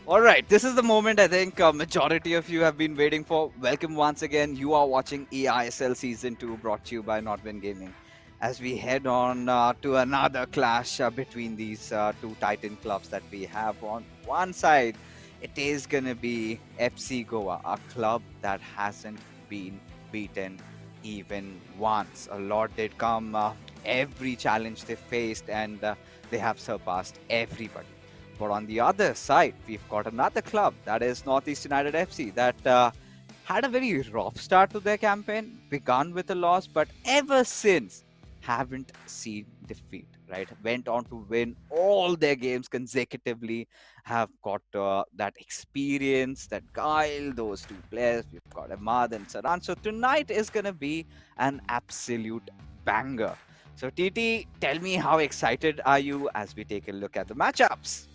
All right, this is the moment I think majority of you have been waiting for. Welcome once again. You are watching eISL Season 2 brought to you by Nodwin Gaming. As we head on to another clash between these two Titan clubs that we have on one side, it is going to be FC Goa, a club that hasn't been beaten even once. A lot did come, every challenge they faced, and they have surpassed everybody. But on the other side, we've got another club, that is Northeast United FC, that had a very rough start to their campaign, begun with a loss, but ever since haven't seen defeat, right? Went on to win all their games consecutively, have got that experience, that guile, those two players. We've got Ahmad and Saran. So tonight is going to be an absolute banger. So TT, tell me how excited are you as we take a look at the matchups?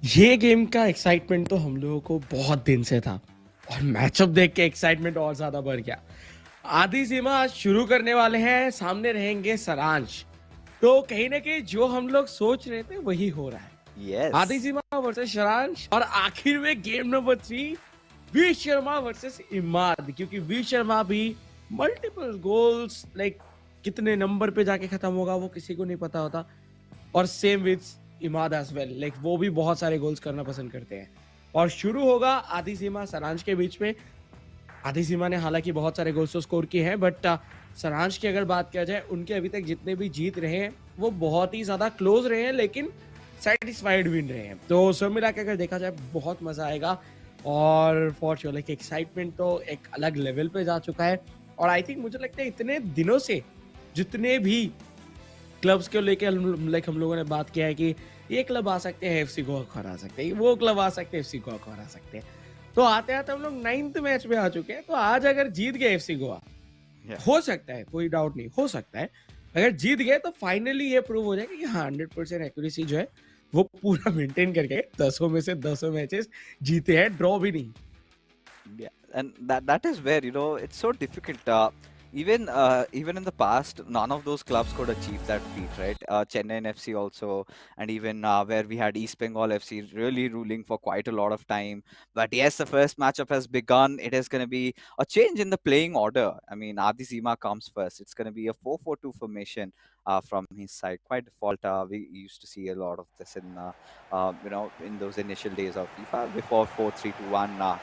ये game का excitement तो हम लोगों को बहुत दिन से था और मैचअप देख के एक्साइटमेंट और ज्यादा बढ़ गया। आधी सीमा आज शुरू करने वाले हैं, सामने रहेंगे सारांश। तो कहीं ना कहीं जो हम लोग सोच रहे थे वही हो रहा है। Yes. आधी सीमा वर्सेस सारांश और आखिर में game number 3 V Sharma versus Imad, क्योंकि वी शर्मा भी मल्टीपल गोल्स लाइक कितने नंबर पे जाके खत्म होगा वो किसी को नहीं पता होता। और same with Imad as well, like वो भी बहुत सारे गोल्स करना पसंद करते हैं। और शुरू होगा आधी सीमा सारांश के बीच में। आधी सीमा ने हालांकि बहुत सारे गोल्स तो स्कोर किए हैं, बट सारांश की अगर बात किया जाए, उनके अभी तक जितने भी जीत रहे हैं वो बहुत ही ज्यादा क्लोज रहे हैं, लेकिन सेटिस्फाइड विन रहे हैं। तो सब मिला के अगर देखा जाए बहुत मजा आएगा और फॉर श्योर लाइक एक्साइटमेंट तो एक अलग लेवल पे जा चुका है। और आई थिंक मुझे लगता है इतने दिनों से जितने भी क्लब्स को लेके लाइक हम लोगों ने बात किया है कि ये क्लब आ सकते हैं एफसी गोवा को हरा सकते हैं, वो क्लब आ सकते हैं एफसी गोवा को हरा सकते हैं। तो आते आते हम लोग 9th मैच में आ चुके हैं। तो आज अगर जीत गए एफसी गोवा, हो सकता है, कोई डाउट नहीं, हो सकता है अगर जीत गए तो फाइनली ये प्रूव हो जाएगा कि हाँ 100% एक्यूरेसी जो है वो पूरा मेंटेन करके 10 में से 10 मैचेस जीते हैं, ड्रॉ भी नहीं। Yeah, and that is where it's so difficult. Even in the past, none of those clubs could achieve that feat, right? Chennai FC also, and even where we had East Bengal FC really ruling for quite a lot of time. But yes, the first matchup has begun. It is going to be a change in the playing order. I mean, Adi Zima comes first. It's going to be a 4-4-2 formation from his side. Quite default. We used to see a lot of this in in those initial days of FIFA before 4-3-2-1.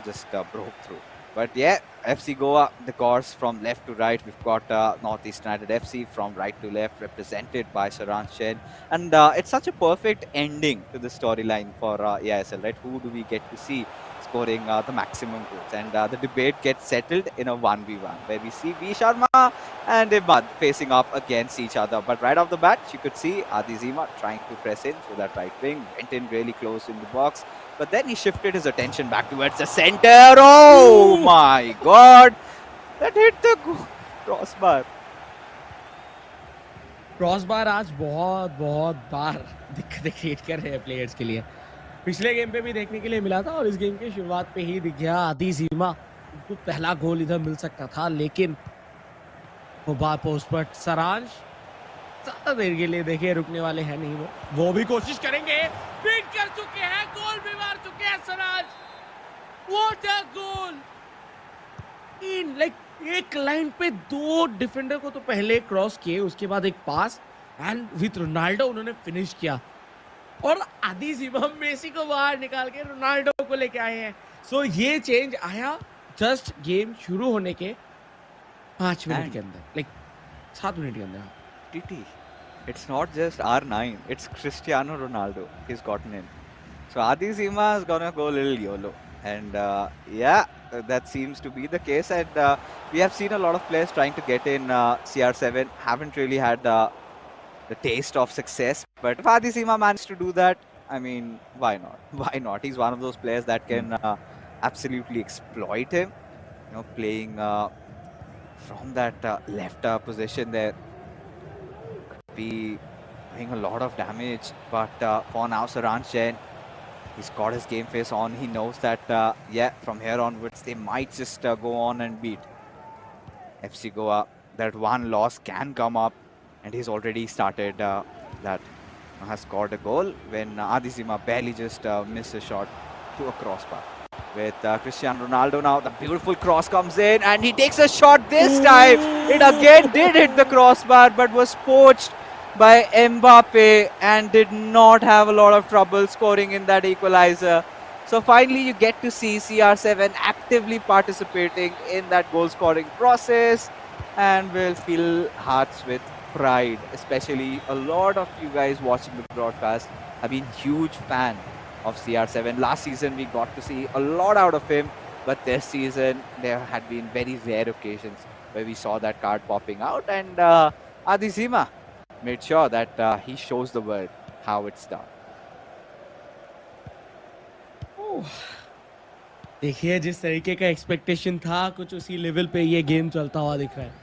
Just broke through. But yeah, FC Goa, the course from left to right. We've got Northeast United FC from right to left, represented by Saran Chen. And it's such a perfect ending to the storyline for eISL, right? Who do we get to see scoring the maximum goals? And the debate gets settled in a 1v1, where we see V Sharma and Ibad facing up against each other. But right off the bat, you could see Adi Zima trying to press in through that right wing, went in really close in the box. But then he shifted his attention back towards the center. Oh my God! That hit the crossbar. Crossbar आज बहुत बहुत बार दिक्कतें create कर रहे हैं players के लिए। पिछले गेम पे भी देखने के लिए मिला था और इस गेम की शुरुआत पे ही दिख गया आधी सीमा। उनको पहला गोल इधर मिल सकता था, लेकिन वो बार पोस्ट पर सारांश ज्यादा देर के लिए देखिए रुकने वाले हैं नहीं। वो भी कोशिश करेंगे, बीट कर चुके हैं, गोल भी मार चुके हैं सारांश। What a goal! In like एक लाइन पे दो डिफेंडर को तो पहले क्रॉस किए, उसके बाद एक पास एंड विथ रोनाल्डो उन्होंने फिनिश किया। और आधी सीमा मेसी को बाहर निकाल के रोनाल्डो को लेके आए हैं। सो ये चेंज आया जस्ट गेम शुरू होने के 5 मिनट के अंदर, लाइक 7 मिनट के अंदर। TT, it's not just R9, it's Cristiano Ronaldo. He's gotten in. So Adi Zima is gonna go a little YOLO. And that seems to be the case. And we have seen a lot of players trying to get in CR7, haven't really had the taste of success. But if Adi Zima managed to do that, I mean, why not? Why not? He's one of those players that can absolutely exploit him. Playing from that left position there, could be doing a lot of damage. But for now, Saran Chen, he's got his game face on. He knows that, from here onwards, they might just go on and beat FC Goa. That one loss can come up, and he's already started that has scored a goal when Adizima barely just missed a shot to a crossbar. With Cristiano Ronaldo now, the beautiful cross comes in and he takes a shot this time. It again did hit the crossbar but was poached by Mbappe and did not have a lot of trouble scoring in that equalizer. So finally you get to see CR7 actively participating in that goal scoring process and will fill hearts with pride. Especially a lot of you guys watching the broadcast have been huge fan of CR7. Last season we got to see a lot out of him, but this season there had been very rare occasions where we saw that card popping out, and Adizima made sure that he shows the world how it's done. देखिए जिस तरीके का expectation था कुछ उसी level पे ये game चलता हुआ दिख रहा है।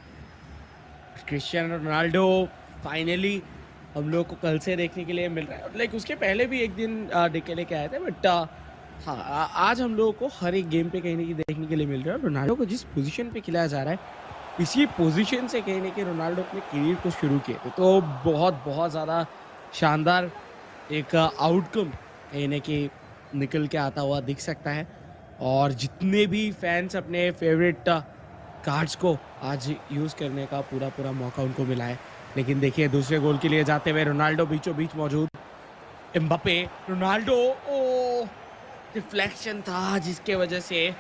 क्रिस्टियानो रोनाल्डो फाइनली हम लोग को कल से देखने के लिए मिल रहा है। लाइक उसके पहले भी एक दिन देख लेके आए थे, बट हाँ आज हम लोगों को हर एक गेम पे कहीं ना कहीं देखने के लिए मिल रहा है। रोनाल्डो को जिस पोजीशन पे खिलाया जा रहा है, इसी पोजीशन से कहीं ना कहीं रोनाल्डो अपने करियर को शुरू किए थे, तो बहुत बहुत ज़्यादा शानदार एक आउटकम कहीं ना कहीं निकल के आता हुआ दिख सकता है। और जितने भी फैंस अपने फेवरेट कार्ड्स को आज यूज़ करने का पूरा पूरा मौका उनको मिला है। लेकिन देखिए दूसरे गोल के लिए जाते हुए रोनाल्डो बीचों बीच मौजूद, एम्बापे, रोनाल्डो, ओ डिफ्लेक्शन था जिसके वजह से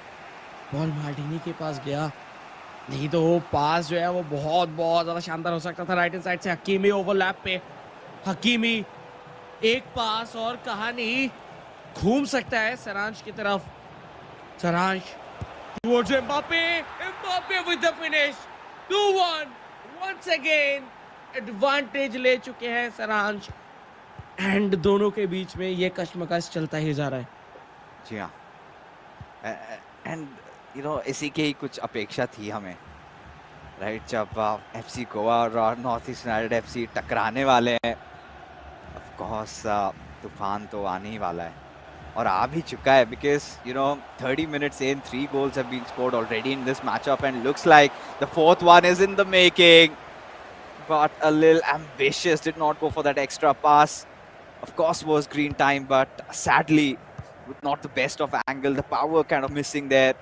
बॉल मार्टिनी के पास गया, नहीं तो वो पास जो है वो बहुत बहुत ज़्यादा शानदार हो सकता था। राइट हैंड साइड से हकीमी ओवरलैप पे, हकीमी एक पास और कहानी घूम सकता है सरांश की तरफ। Saransh towards Mbappe, Mbappe with the finish, 2-1, once again advantage ले चुके हैं सरांश, एंड दोनों के बीच में ये कश्मकश चलता ही जा रहा है। जी हाँ, एंड यू नो इसी की ही कुछ अपेक्षा थी हमें, राइट? जब एफसी गोवा और नॉर्थ ईस्ट यूनाइटेड एफसी टकराने वाले हैं, ऑफ कोर्स तूफान तो आने ही वाला है और आ भी चुका है, because you know 30 minutes in 3 goals have been scored already in this matchup and looks like the fourth one is in the making, but a little ambitious, did not go for that extra pass. Of course was green time, but sadly with not the best of angle, the power kind of missing there,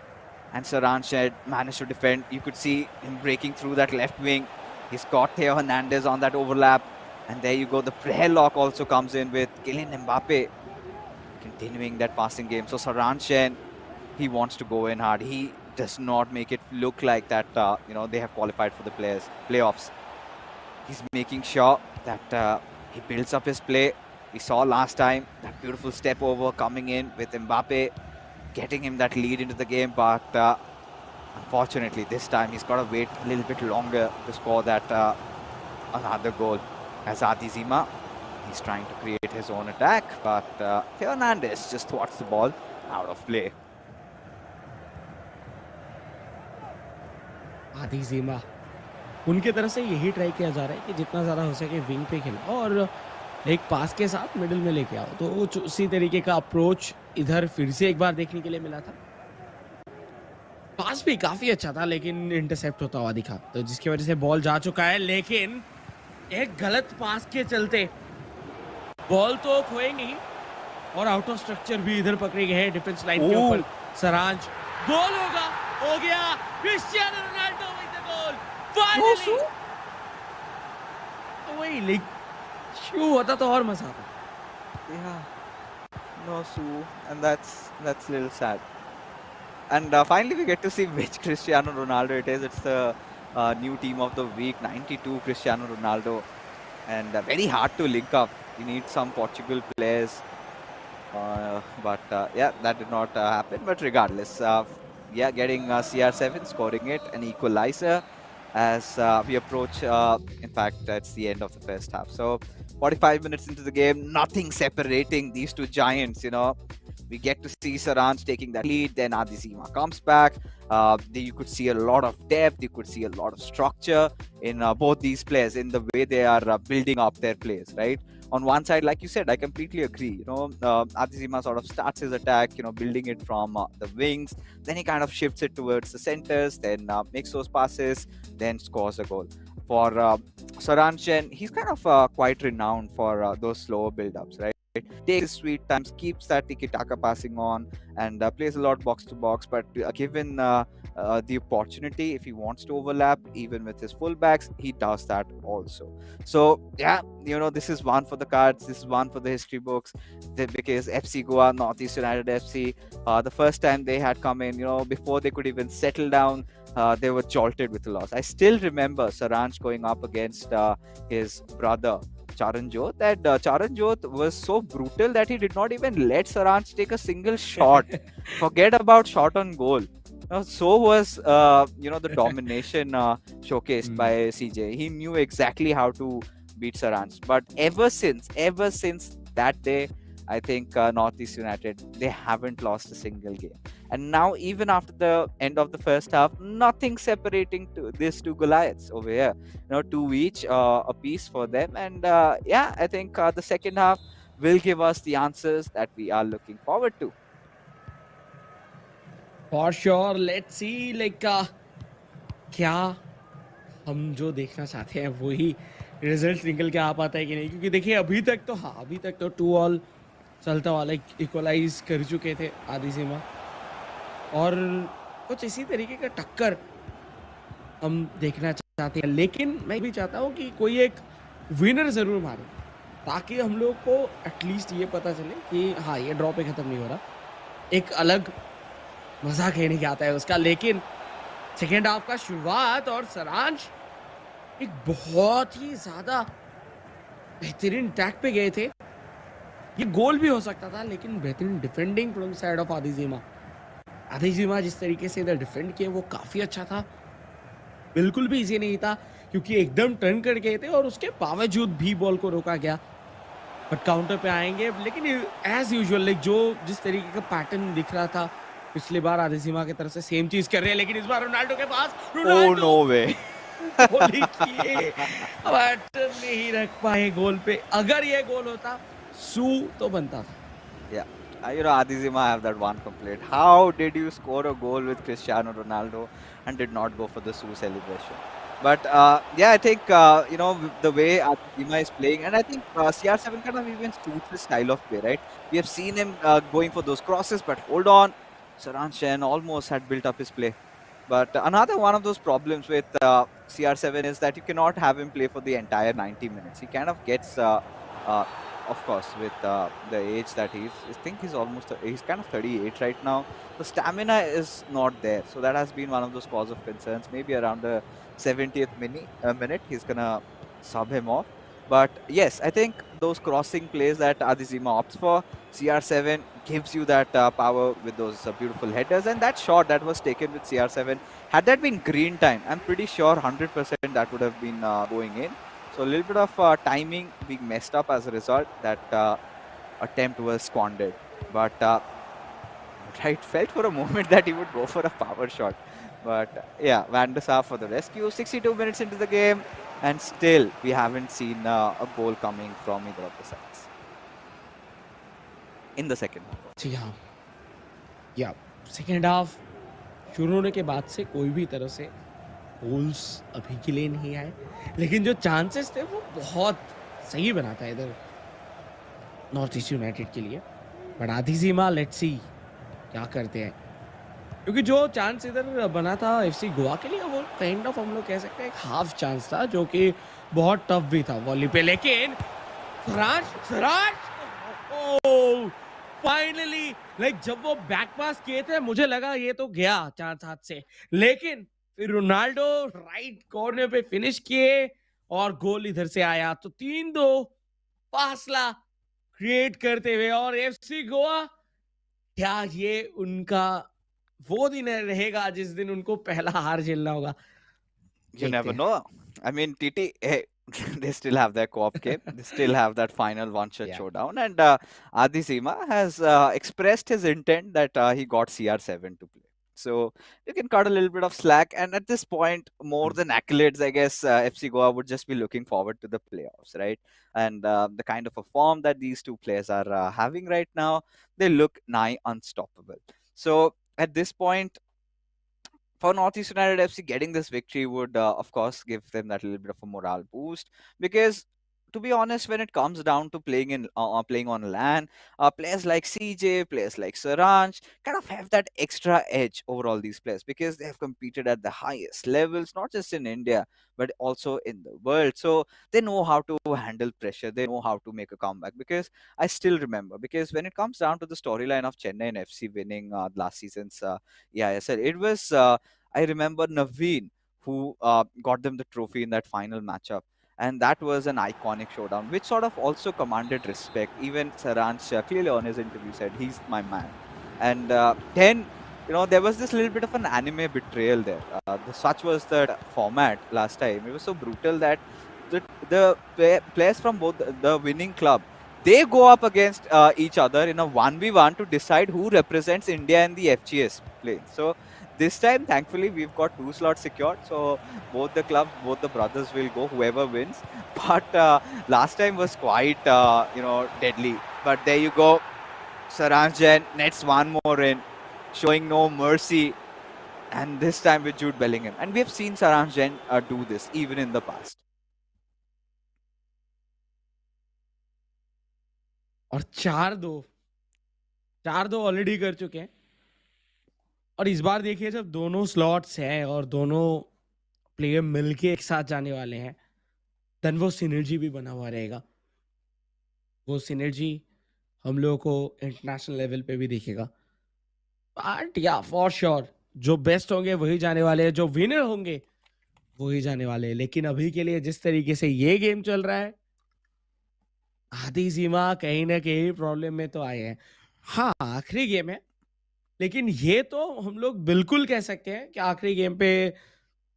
and Saransh had managed to defend. You could see him breaking through that left wing. He's got Theo Hernandez on that overlap, and there you go, the prayer lock also comes in with Kylian Mbappe continuing that passing game. So Saranchen, he wants to go in hard. He does not make it look like that, you know, they have qualified for the playoffs. He's making sure that he builds up his play. We saw last time that beautiful step over coming in with Mbappe, getting him that lead into the game. But unfortunately, this time he's got to wait a little bit longer to score that another goal. As Adizima, he's trying to create his own attack, but Fernandez just thwarts the ball out of play. Adizima, उनके तरफ से यही try किया जा रहा है कि जितना ज़्यादा हो सके विंग पे खेलो और एक पास के साथ मिडिल में लेके आओ, तो उसी तरीके का अप्रोच इधर फिर से एक बार देखने के लिए मिला था। पास भी काफी अच्छा था लेकिन इंटरसेप्ट होता हुआ दिखा, तो जिसकी वजह से बॉल जा चुका है, लेकिन एक गलत पास के चलते बॉल तो खोएंगे और आउट ऑफ स्ट्रक्चर भी इधर पकड़े गए हैं डिफेंस लाइन के ऊपर। सरांज, गोल होगा, हो गया, Cristiano Ronaldo with the goal finally. वही लाइक शू होता तो और मजा आता। Yeah, no Su, and that's a little sad. And finally, we get to see which Cristiano Ronaldo it is. It's the new team of the week, 92 Cristiano Ronaldo, and very hard to link up. You need some Portugal players, but yeah, that did not happen. But regardless, yeah, getting CR7, scoring it, an equalizer as we approach. In fact, it's the end of the first half. So 45 minutes into the game, nothing separating these two giants. You know, we get to see Saranj taking that lead. Then Adizima comes back. You could see a lot of depth. You could see a lot of structure in both these players, in the way they are building up their plays, right? On one side, like you said, I completely agree. You know, Adizima sort of starts his attack, you know, building it from the wings. Then he kind of shifts it towards the centers, then makes those passes, then scores a goal. For Saranchen, he's kind of quite renowned for those slower build-ups, right? Takes his sweet times, keeps that tiki-taka passing on, and plays a lot box to box. But given the opportunity, if he wants to overlap, even with his fullbacks, he does that also. So yeah, this is one for the cards. This is one for the history books. Because FC Goa, Northeast United FC, the first time they had come in, before they could even settle down, they were jolted with a loss. I still remember Saranch going up against his brother Charanjot. That Charanjot was so brutal that he did not even let Saranch take a single shot. Forget about shot on goal. So was the domination showcased Hmm. by CJ. He knew exactly how to beat Saranch. But ever since that day, I think Northeast United, they haven't lost a single game. And now, even after the end of the first half, nothing separating these two Goliaths over here. Two each, a piece for them. And yeah, I think the second half will give us the answers that we are looking forward to. For sure, let's see like क्या हम जो देखना चाहते हैं वही result निकल के आ पाता है कि नहीं, क्योंकि देखिए अभी तक तो हाँ, अभी तक तो 2 ऑल चलता हुआ लाइक इक्वलाइज कर चुके थे आधी सीमा, और कुछ इसी तरीके का टक्कर हम देखना चाहते हैं। लेकिन मैं भी चाहता हूँ कि कोई एक विनर ज़रूर मारे, ताकि हम लोग को एटलीस्ट ये पता चले कि हाँ, ये ड्रॉ पे ख़त्म नहीं हो रहा। एक अलग मज़ा कहने का आता है उसका। लेकिन सेकंड हाफ का शुरुआत और सारांश एक बहुत ही ज़्यादा बेहतरीन टैक पे गए थे। ये गोल भी हो सकता था, लेकिन बेहतरीन डिफेंडिंग फ्रॉम साइड ऑफ आदिजिमा। आदिजिमा जिस तरीके से इधर डिफेंड किए वो काफ़ी अच्छा था। बिल्कुल भी इजी नहीं था, क्योंकि एकदम टर्न कर गए थे और उसके बावजूद भी बॉल को रोका गया। बट काउंटर पे आएंगे, लेकिन एज यूजुअल लाइक जो जिस तरीके का पैटर्न दिख रहा था पिछली बार आदिजिमा की तरफ से, सेम चीज कर रहे हैं। लेकिन इस बार रोनाल्डो के पास, Oh, रोनाल्डो no way. गोली किए, पैटर्न नहीं रख पाए गोल पे। अगर ये गोल होता सू तो बनता था। Yeah. Adizima have that one complaint. How did you score a goal with Cristiano Ronaldo and did not go for the Sue celebration? But yeah, I think the way Adizima is playing, and I think CR7 kind of even suits his style of play, right? We have seen him going for those crosses, but hold on, Saran Chen almost had built up his play. But another one of those problems with CR7 is that you cannot have him play for the entire 90 minutes. He kind of gets, uh, of course, with the age that I think he's kind of 38 right now. The stamina is not there. So that has been one of those cause of concerns. Maybe around the 70th minute, he's going to sub him off. But yes, I think those crossing plays that Adizima opts for, CR7 gives you that power with those beautiful headers. And that shot that was taken with CR7, had that been green time, I'm pretty sure 100% that would have been going in. So a little bit of timing being messed up as a result. That attempt was squandered. But I felt for a moment that he would go for a power shot. But yeah, Van der Sar for the rescue. 62 minutes into the game, and still we haven't seen a goal coming from either of the sides in the second half, of ji course. हाँ, या second half शुरू होने के बाद से कोई भी तरह से गोल्स अभी के लिए नहीं आए, लेकिन जो चांसेस थे वो बहुत सही बना था इधर नॉर्थ ईस्ट यूनाइटेड के लिए। बट आदिजिमा लेट्स सी क्या करते हैं, क्योंकि जो चांस इधर बना था एफसी गोवा के लिए वो काइंड ऑफ हम लोग कह सकते हैं एक हाफ चांस था, जो कि बहुत टफ भी था वॉली पे। लेकिन Siraj Siraj oh finally like जब वो बैक पास किए थे मुझे लगा ये तो गया चांस हाथ से, लेकिन फिर रोनाल्डो राइट कॉर्नर पे फिनिश किए और गोल इधर से आया। तो 3-2 फासला क्रिएट करते हुए, और एफसी गोवा, क्या ये उनका वो दिन रहेगा जिस दिन उनको पहला हार झेलना होगा? You देखते never हैं। know. I mean, TT, hey, they still have their co-op game. They still have that final one-shot या showdown. And Adi Sima has expressed his intent that he got CR7 to play. So you can cut a little bit of slack. And at this point, more than accolades, I guess FC Goa would just be looking forward to the playoffs, right? And the kind of a form that these two players are having right now, they look nigh unstoppable. So at this point, for Northeast United FC, getting this victory would, of course, give them that little bit of a morale boost. Because, to be honest, when it comes down to playing on LAN, players like CJ, players like Saranj, kind of have that extra edge over all these players because they have competed at the highest levels, not just in India but also in the world. So they know how to handle pressure. They know how to make a comeback. Because I still remember, because when it comes down to the storyline of Chennai and FC winning last season's eISL, it was. I remember Naveen, who got them the trophy in that final matchup. And that was an iconic showdown, which sort of also commanded respect. Even Saranch clearly on his interview said, he's my man. And then, there was this little bit of an anime betrayal there. Such was the format last time. It was so brutal that players from both the winning club, they go up against each other in a 1v1 to decide who represents India in the FGS plane. So this time, thankfully, we've got 2 slots secured. So both the clubs, both the brothers will go, whoever wins. But last time was quite, deadly. But there you go. Saranjan nets one more in, showing no mercy. And this time with Jude Bellingham. And we have seen Saranjan do this even in the past. और 4-2 already कर चुके हैं। और इस बार देखिए जब दोनों slots हैं और दोनों प्लेयर मिलके एक साथ जाने वाले हैं, देन वो सिनर्जी भी बना हुआ रहेगा। वो सिनर्जी हम लोगों को इंटरनेशनल लेवल पे भी दिखेगा। बट या फॉर श्योर जो बेस्ट होंगे वही जाने वाले हैं, जो विनर होंगे वही जाने वाले हैं। लेकिन अभी के लिए जिस तरीके से ये गेम चल रहा है, आधी सीमा कहीं ना कहीं प्रॉब्लम में तो आए हैं। हाँ, आखिरी गेम है, लेकिन ये तो हम लोग बिल्कुल कह सकते हैं कि आखिरी गेम पे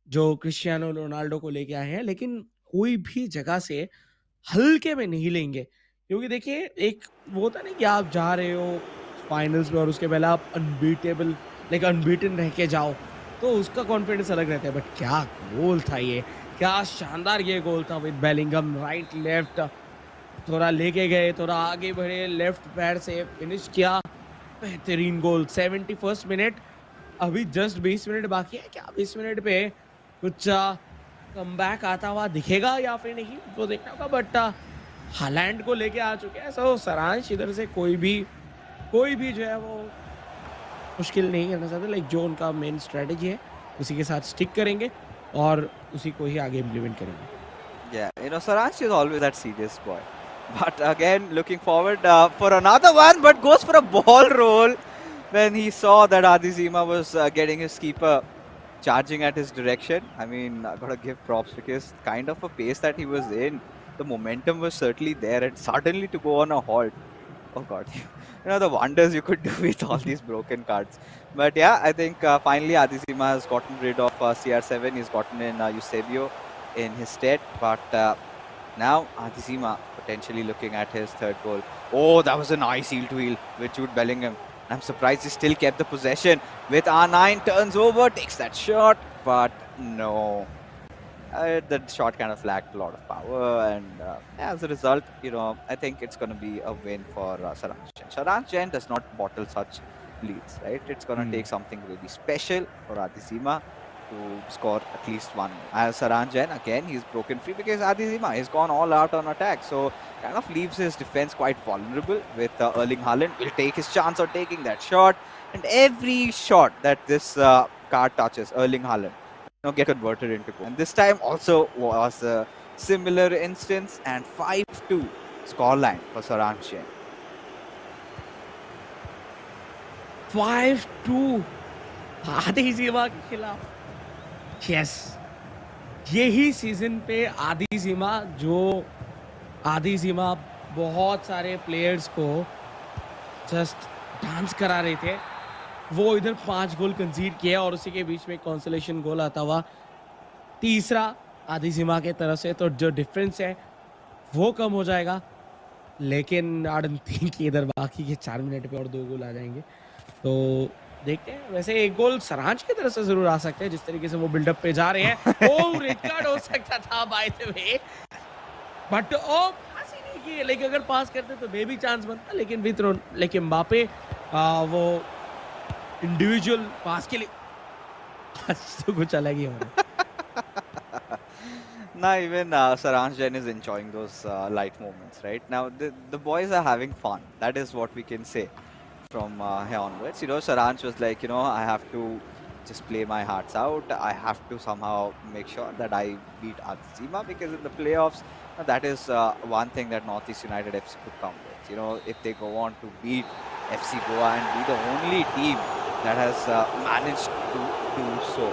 जो क्रिस्टियानो रोनाल्डो को लेके आए हैं, लेकिन कोई भी जगह से हल्के में नहीं लेंगे। क्योंकि देखिए एक वो होता नहीं कि आप जा रहे हो फाइनल्स में और उसके पहले आप अनबीटन रह के जाओ, तो उसका कॉन्फिडेंस अलग रहता है। बट क्या गोल था ये, क्या शानदार ये गोल था विद बेलिंगम, राइट लेफ्ट, थोड़ा लेके गए, थोड़ा आगे बढ़े, लेफ्ट पैर से फिनिश किया, बेहतरीन गोल। 71st मिनट, अभी जस्ट 20 मिनट बाकी है। क्या 20 मिनट पे कुछ कमबैक आता हुआ दिखेगा या फिर नहीं, वो देखना होगा। बट हालैंड को लेके आ चुके हैं। सो सारांश इधर से कोई भी जो है वो मुश्किल नहीं करना चाहते। लाइक जो उनका मेन स्ट्रेटेजी है उसी के साथ स्टिक करेंगे और उसी को ही आगे इम्प्लीमेंट करेंगे। Yeah, Saransh is always that serious boy. But again, looking forward for another one, but goes for a ball roll when he saw that Adizima was getting his keeper charging at his direction. I mean, I gotta give props because kind of a pace that he was in, the momentum was certainly there, and suddenly to go on a halt. Oh God, the wonders you could do with all these broken cards. But yeah, I think finally Adizima has gotten rid of CR7. He's gotten in Eusebio in his stead. But now Adizima potentially looking at his third goal. Oh, that was a nice heel to heel with Jude Bellingham. I'm surprised he still kept the possession with R9, turns over, takes that shot, but no. The shot kind of lacked a lot of power, and as a result, I think it's going to be a win for Saranjan. Saranjan does not bottle such leads, right? It's going to take something really special for Adizima to score at least one. As Saranjan, again, he's broken free because Adizima has gone all out on attack. So kind of leaves his defense quite vulnerable with Erling Haaland. Will take his chance of taking that shot. And every shot that this card touches, Erling Haaland, get converted into goal. And this time also was a similar instance, and 5-2 scoreline for Saranjan. 5-2 आदिजीमा के खिलाफ। Yes, यही season पे आदिजीमा बहुत सारे players को just dance करा रहे थे। वो इधर 5 गोल कंसीड किया और उसी के बीच में कॉन्सोलेशन गोल आता हुआ तीसरा आदिजीमा के तरफ से, तो जो डिफरेंस है वो कम हो जाएगा। लेकिन आई डोंट थिंक कि इधर बाकी के 4 मिनट पे और 2 गोल आ जाएंगे, तो देखते हैं। वैसे एक गोल सरांच की तरफ से जरूर आ सकते हैं, जिस तरीके से वो बिल्डअप पे जा रहे हैं। ओ रेड कार्ड हो सकता था बाय द वे, बट ओ पास ही नहीं किए। लेकिन अगर पास करते तो मे भी चांस बनता, लेकिन लेकिन एम्बापे वो इंडिविजुअल पास के लिए आज तो कुछ अलग ही हो रहा है। Now even Saransh Jain is enjoying those light moments, right? Now the boys are having fun. That is what we can say from here onwards. Saransh was like, I have to just play my hearts out. I have to somehow make sure that I beat Adzima because in the playoffs, that is one thing that Northeast United FC could come with. If they go on to beat FC Goa and be the only team that has managed to do so.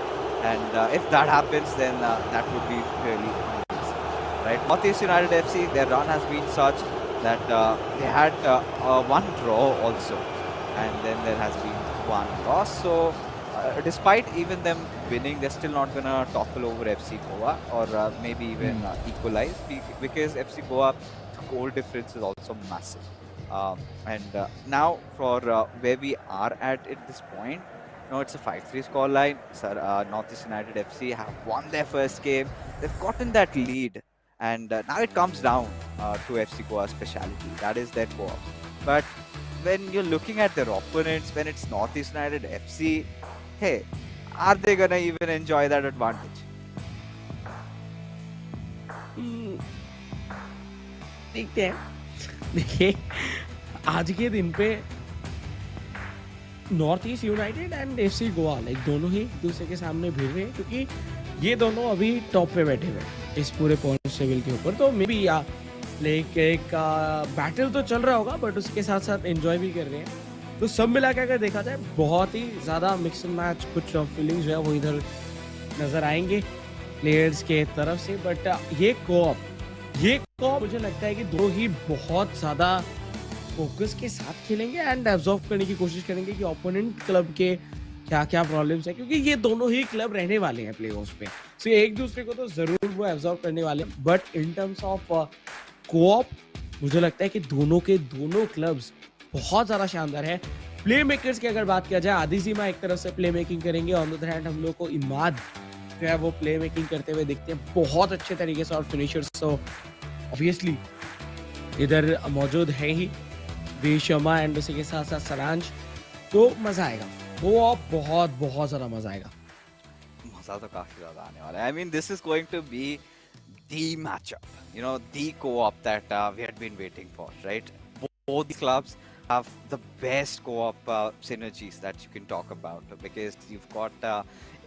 And if that happens, then that would be really amazing, right? Northeast United FC, their run has been such that they had one draw also, and then there has been one loss. So, despite even them winning, they're still not gonna topple over FC Goa or maybe even Hmm. equalize because FC Goa, the goal difference is also massive. And now for where we are at this point, it's a 5-3 scoreline. Northeast United FC have won their first game. They've gotten that lead, and now it comes down to FC Goa's speciality. That is their co-op. But when you're looking at their opponents, when it's Northeast United FC, hey, are they gonna even enjoy that advantage? हम्म, देखते हैं। देखिए, आज के दिन पे north East United and FC Goa like दोनों ही एक दूसरे के सामने भिड़ रहे हैं, क्योंकि ये दोनों अभी टॉप पे बैठे हुए हैं इस पूरे पॉइंट टेबल के ऊपर। तो मे बी या लाइक एक बैटल तो चल रहा होगा, बट उसके साथ साथ एंजॉय भी कर रहे हैं। तो सब मिला के अगर देखा जाए, बहुत ही ज़्यादा मिक्स एंड मैच कुछ फीलिंग्स जो है वो इधर नज़र आएंगे प्लेयर्स के तरफ से। बट ये कॉप मुझे लगता है कि दो ही बहुत ज़्यादा फोकस के साथ खेलेंगे एंड एब्जॉर्व करने की कोशिश करेंगे कि ओपोनेंट क्लब के क्या क्या प्रॉब्लम्स है, क्योंकि ये दोनों ही क्लब रहने वाले हैं प्लेऑफ्स पे। सो एक दूसरे को तो जरूर वो एब्जॉर्व करने वाले हैं, but in terms of co-op मुझे लगता है कि दोनों के दोनों क्लब्स बहुत ज़्यादा शानदार है। प्ले मेकर्स की अगर बात किया जाए, आदिजीमा एक तरफ से प्ले मेकिंग करेंगे, ऑन द अदर हैंड हम लोग को इमाद जो है वो प्ले मेकिंग करते हुए दिखते हैं बहुत अच्छे तरीके से, और फिनिशर्स तो ऑब्वियसली इधर मौजूद है ही, वी शर्मा एंड उसी के साथ साथ सरांश। तो मजा आएगा, वो आप बहुत बहुत ज्यादा मजा आएगा। मजा तो काफी ज्यादा आने वाला है. I mean, this is going to be the matchup, the co-op that we had been waiting for, right? Both these clubs have the best co-op synergies that you can talk about, because you've got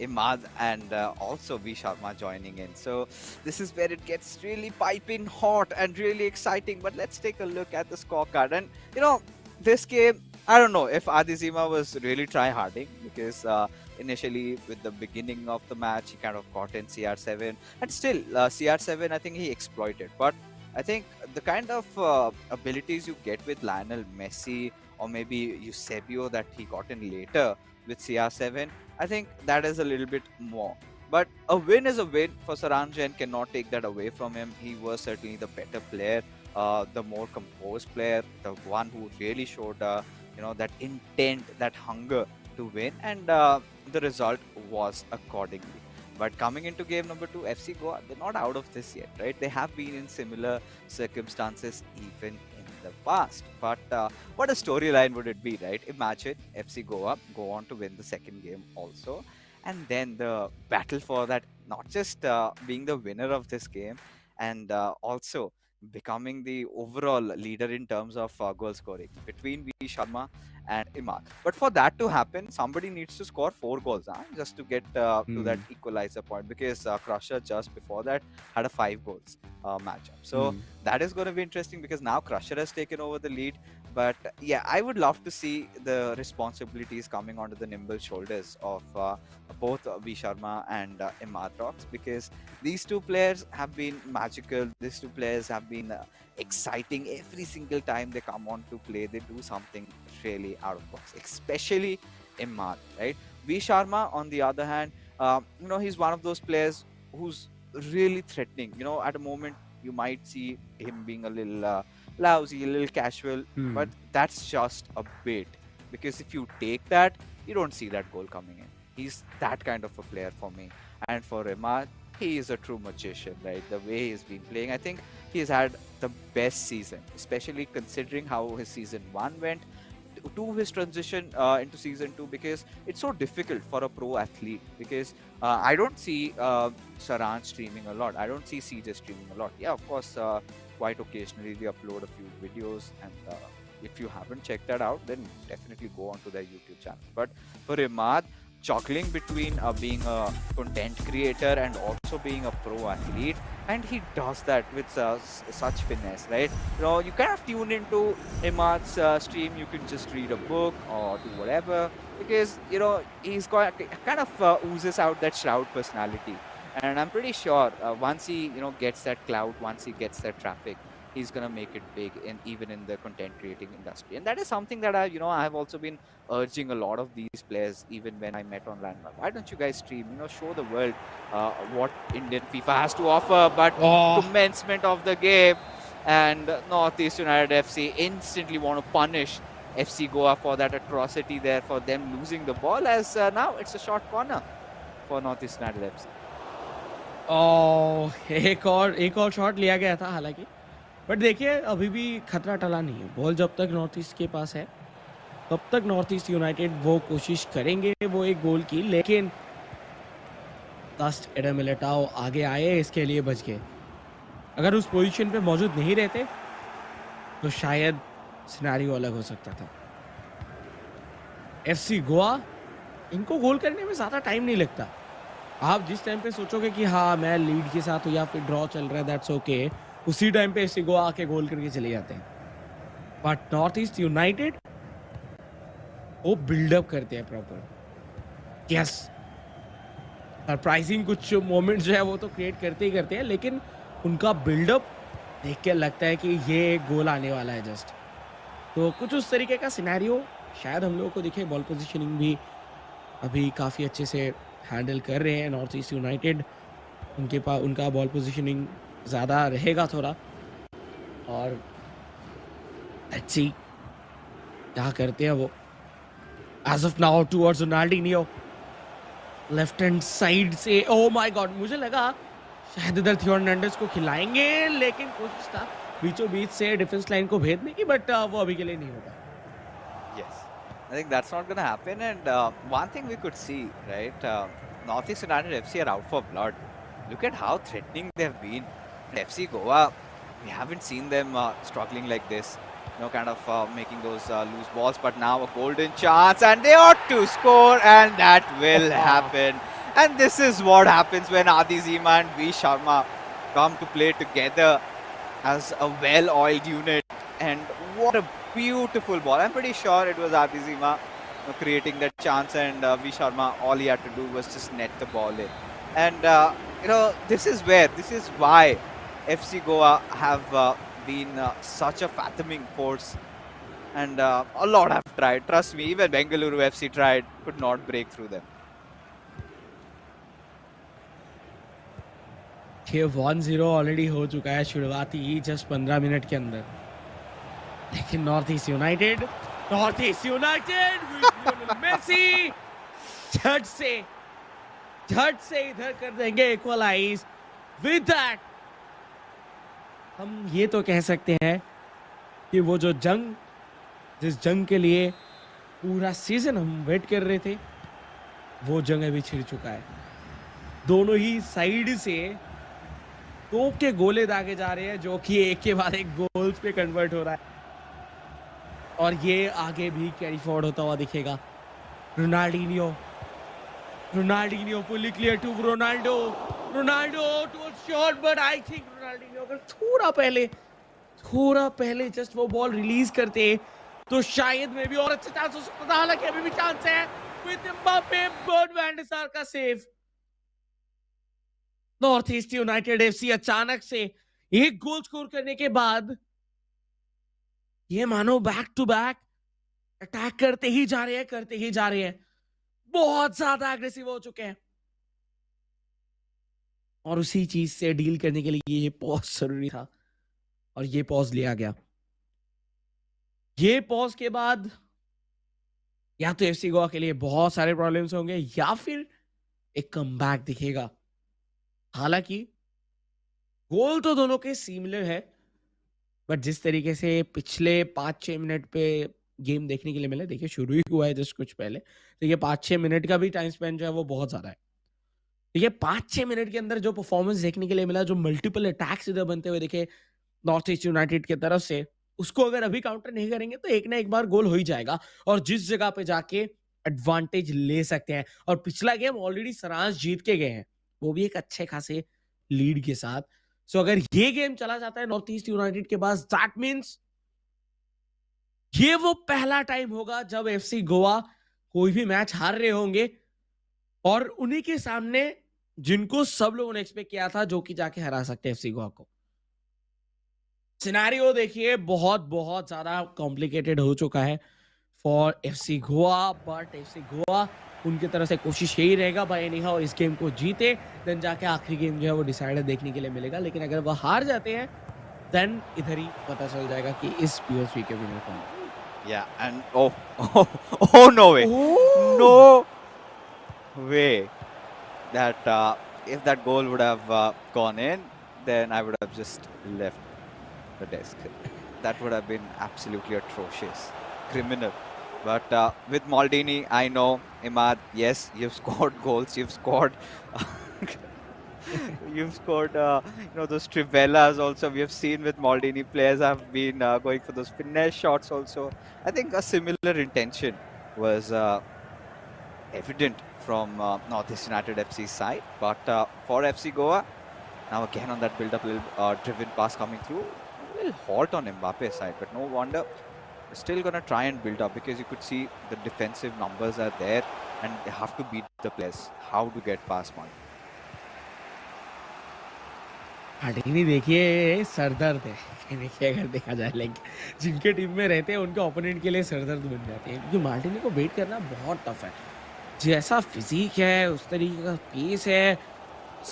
Imad and also V Sharma joining in. So this is where it gets really piping hot and really exciting. But let's take a look at the scorecard. And this game, I don't know if Adizima was really try-harding, because initially with the beginning of the match he kind of caught in CR7, and still CR7 I think he exploited. But I think the kind of abilities you get with Lionel Messi or maybe Eusebio that he got in later with CR7, I think that is a little bit more. But a win is a win for Saranjan, cannot take that away from him. He was certainly the better player, the more composed player, the one who really showed that intent, that hunger to win, and the result was accordingly. But coming into game number 2, FC Goa, they're not out of this yet, right? They have been in similar circumstances even in the past. But what a storyline would it be, right? Imagine FC Goa go on to win the second game also, and then the battle for that, not just being the winner of this game, and also becoming the overall leader in terms of goal scoring between V Sharma and Imad. But for that to happen, somebody needs to score 4 goals, just to get to that equalizer point, because Crusher just before that had a 5 goals matchup. So that is going to be interesting, because now Crusher has taken over the lead. But yeah, I would love to see the responsibilities coming onto the nimble shoulders of both V Sharma and Imad Rocks, because these two players have been magical. These two players have been exciting every single time they come on to play. They do something really out of box, especially Imad, right? V Sharma, on the other hand, he's one of those players who's really threatening. At a moment you might see him being a little lousy, a little casual, but that's just a bait, because if you take that, you don't see that goal coming in. He's that kind of a player for me. And for Imad, he is a true magician, right? The way he's been playing, I think he's had the best season, especially considering how his season 1 went. to his transition into season 2, because it's so difficult for a pro athlete. Because I don't see Saran streaming a lot. I don't see CJ streaming a lot. Yeah, of course, quite occasionally they upload a few videos, and if you haven't checked that out, then definitely go onto their YouTube channel. But for Imad, juggling between being a content creator and also being a pro athlete, and he does that with such finesse, right? You kind of tune into Imad's stream. You can just read a book or do whatever, because he's got kind of oozes out that Shroud personality. And I'm pretty sure once he gets that clout, once he gets that traffic, he's gonna make it big in even in the content creating industry. And that is something that I have also been urging a lot of these players, even when I met on Landmark. Why don't you guys stream? Show the world what Indian FIFA has to offer. But Oh, commencement of the game, and Northeast United FC instantly want to punish FC Goa for that atrocity there, for them losing the ball, as now it's a short corner for Northeast United FC. एक और shot लिया गया था हालांकि, but देखिए अभी भी खतरा टला नहीं है। बॉल जब तक नॉर्थ ईस्ट के पास है तब तक नॉर्थ ईस्ट यूनाइटेड वो कोशिश करेंगे वो एक गोल की, लेकिन दस्ट एडम मिलिटाओ आगे आए, इसके लिए बच गए। अगर उस पोजीशन पे मौजूद नहीं रहते तो शायद सिनेरियो अलग हो सकता था। एफसी गोवा, इनको गोल करने में ज़्यादा टाइम नहीं लगता। आप जिस टाइम पे सोचोगे कि हाँ मैं लीड के साथ हूँ या फिर ड्रॉ चल रहा है, दैट्स ओके, उसी टाइम पे एफसी गोवा आके गोल करके चले जाते हैं। बट नॉर्थ ईस्ट यूनाइटेड वो बिल्डअप करते हैं प्रॉपर। यस, सरप्राइजिंग कुछ मोमेंट्स जो है वो तो क्रिएट करते ही करते हैं, लेकिन उनका बिल्डअप देख के लगता है कि ये एक गोल आने वाला है जस्ट। तो कुछ उस तरीके का सिनेरियो शायद हम लोगों को दिखे। बॉल पोजीशनिंग भी अभी काफ़ी अच्छे से हैंडल कर रहे हैं नॉर्थ ईस्ट यूनाइटेड। उनका बॉल पोजीशनिंग ज़्यादा रहेगा थोड़ा, और लेट्स सी क्या करते हैं वो। As of now towards Ronaldinho, left hand side से। ओह माय गॉड, मुझे लगा शायद इधर थियो हर्नांडेज को खिलाएंगे, लेकिन कोशिश था बीचों बीच से डिफेंस लाइन को भेजने की, बट वो अभी के लिए नहीं होगा। Yes, I think that's not going to happen. And one thing we could see, right? Northeast United FC are out for blood. Look at how threatening they've been. And FC Goa, we haven't seen them struggling like this. Kind of making those loose balls. But now a golden chance, and they ought to score, and that will happen. And this is what happens when Adi Zima and V Sharma come to play together as a well-oiled unit. And what a beautiful ball. I'm pretty sure it was Adi Zima creating that chance, and V Sharma, all he had to do was just net the ball in. And this is why FC Goa have been such a fathoming force, and a lot have tried. Trust me, even Bengaluru FC tried, could not break through them. ये 1-0 already हो चुका है शुरुआती ही just 15 minute के अंदर। लेकिन north East United Messi झट से इधर कर देंगे इक्वलाइज। विद दैट हम ये तो कह सकते हैं कि वो जो जिस जंग के लिए पूरा सीजन हम वेट कर रहे थे, वो जंग अभी छिड़ चुका है। दोनों ही साइड से तोप के गोले दागे जा रहे हैं, जो कि एक के बाद एक गोल्स पे कन्वर्ट हो रहा है, और ये आगे भी कैरी फॉरवर्ड होता हुआ दिखेगा। Ronaldinho fully clear to Ronaldo to shot, but I think Ronaldinho अगर थोड़ा पहले जस्ट वो बॉल रिलीज करते तो शायद में भी और अच्छा चांस हो सकता था। हालांकि अभी भी चांस है विद एम्बापे, बर्ड वैन डे सार का save. North East United FC अचानक से एक गोल स्कोर करने के बाद ये मानो बैक टू बैक अटैक करते ही जा रहे हैं, बहुत ज्यादा एग्रेसिव हो चुके हैं, और उसी चीज से डील करने के लिए ये पॉज जरूरी था, और ये पॉज लिया गया। ये पॉज के बाद या तो एफसी गोवा के लिए बहुत सारे प्रॉब्लम्स होंगे, या फिर एक कमबैक दिखेगा। हालांकि गोल तो दोनों के सिमिलर है, बट जिस तरीके से पिछले 5-6 मिनट पे गेम देखने के लिए मिले। देखिए शुरू ही हुआ है जस्ट कुछ पहले। देखिए 5-6 मिनट का भी टाइम स्पेंड जो है वो बहुत ज़्यादा है। देखिए 5-6 मिनट के अंदर जो परफॉर्मेंस देखने के लिए मिला, जो मल्टीपल अटैक्स इधर बनते हुए देखे नॉर्थ ईस्ट यूनाइटेड की तरफ से, उसको अगर अभी काउंटर नहीं करेंगे तो एक ना एक बार गोल हो ही जाएगा और जिस जगह पे जाके एडवांटेज ले सकते हैं। और पिछला गेम ऑलरेडी सारांश जीत के गए हैं, वो भी एक अच्छे खासे लीड के साथ। सो अगर ये गेम चला जाता है नॉर्थ ईस्ट यूनाइटेड के पास, दैट मीन्स ये वो पहला टाइम होगा जब एफसी गोवा कोई भी मैच हार रहे होंगे और उन्हीं के सामने जिनको सब लोगों ने एक्सपेक्ट किया था जो कि जाके हरा सकते हैं एफसी गोवा को। सिनेरियो देखिए बहुत बहुत ज्यादा कॉम्प्लिकेटेड हो चुका है for FC Goa, but FC Goa उनकी तरफ से कोशिश यही रहेगा भाई एनी हाउ इस गेम को जीते, देन जाके आखिरी गेम जो है वो डिसाइड देखने के लिए मिलेगा। लेकिन अगर वह हार जाते हैं देन इधर ही पता चल जाएगा कि इस पीओ3 के विनर कौन है। Yeah, and oh, no way, oh! no way that if that goal would have gone in, then I would have just left the desk. That would have been absolutely atrocious, criminal. But with Maldini, I know, Imad, yes, you've scored goals, you've scored you've scored, those trivellas also. We have seen with Maldini, players have been going for those finesse shots also. I think a similar intention was evident from Northeast United FC's side. But for FC Goa, now again on that build-up, little driven pass coming through, a little halt on Mbappe's side. But no wonder, they're still going to try and build up because you could see the defensive numbers are there and they have to beat the players. How to get past one. हार्दिनी देखिए सरदर्द है। देखिए अगर देखा जाए like जिनके team में रहते हैं उनके ओपोनेंट के लिए सरदर्द बन जाते हैं क्योंकि मार्टिनी को बेट करना बहुत टफ है। जैसा फिजिक है उस तरीके का पेस है,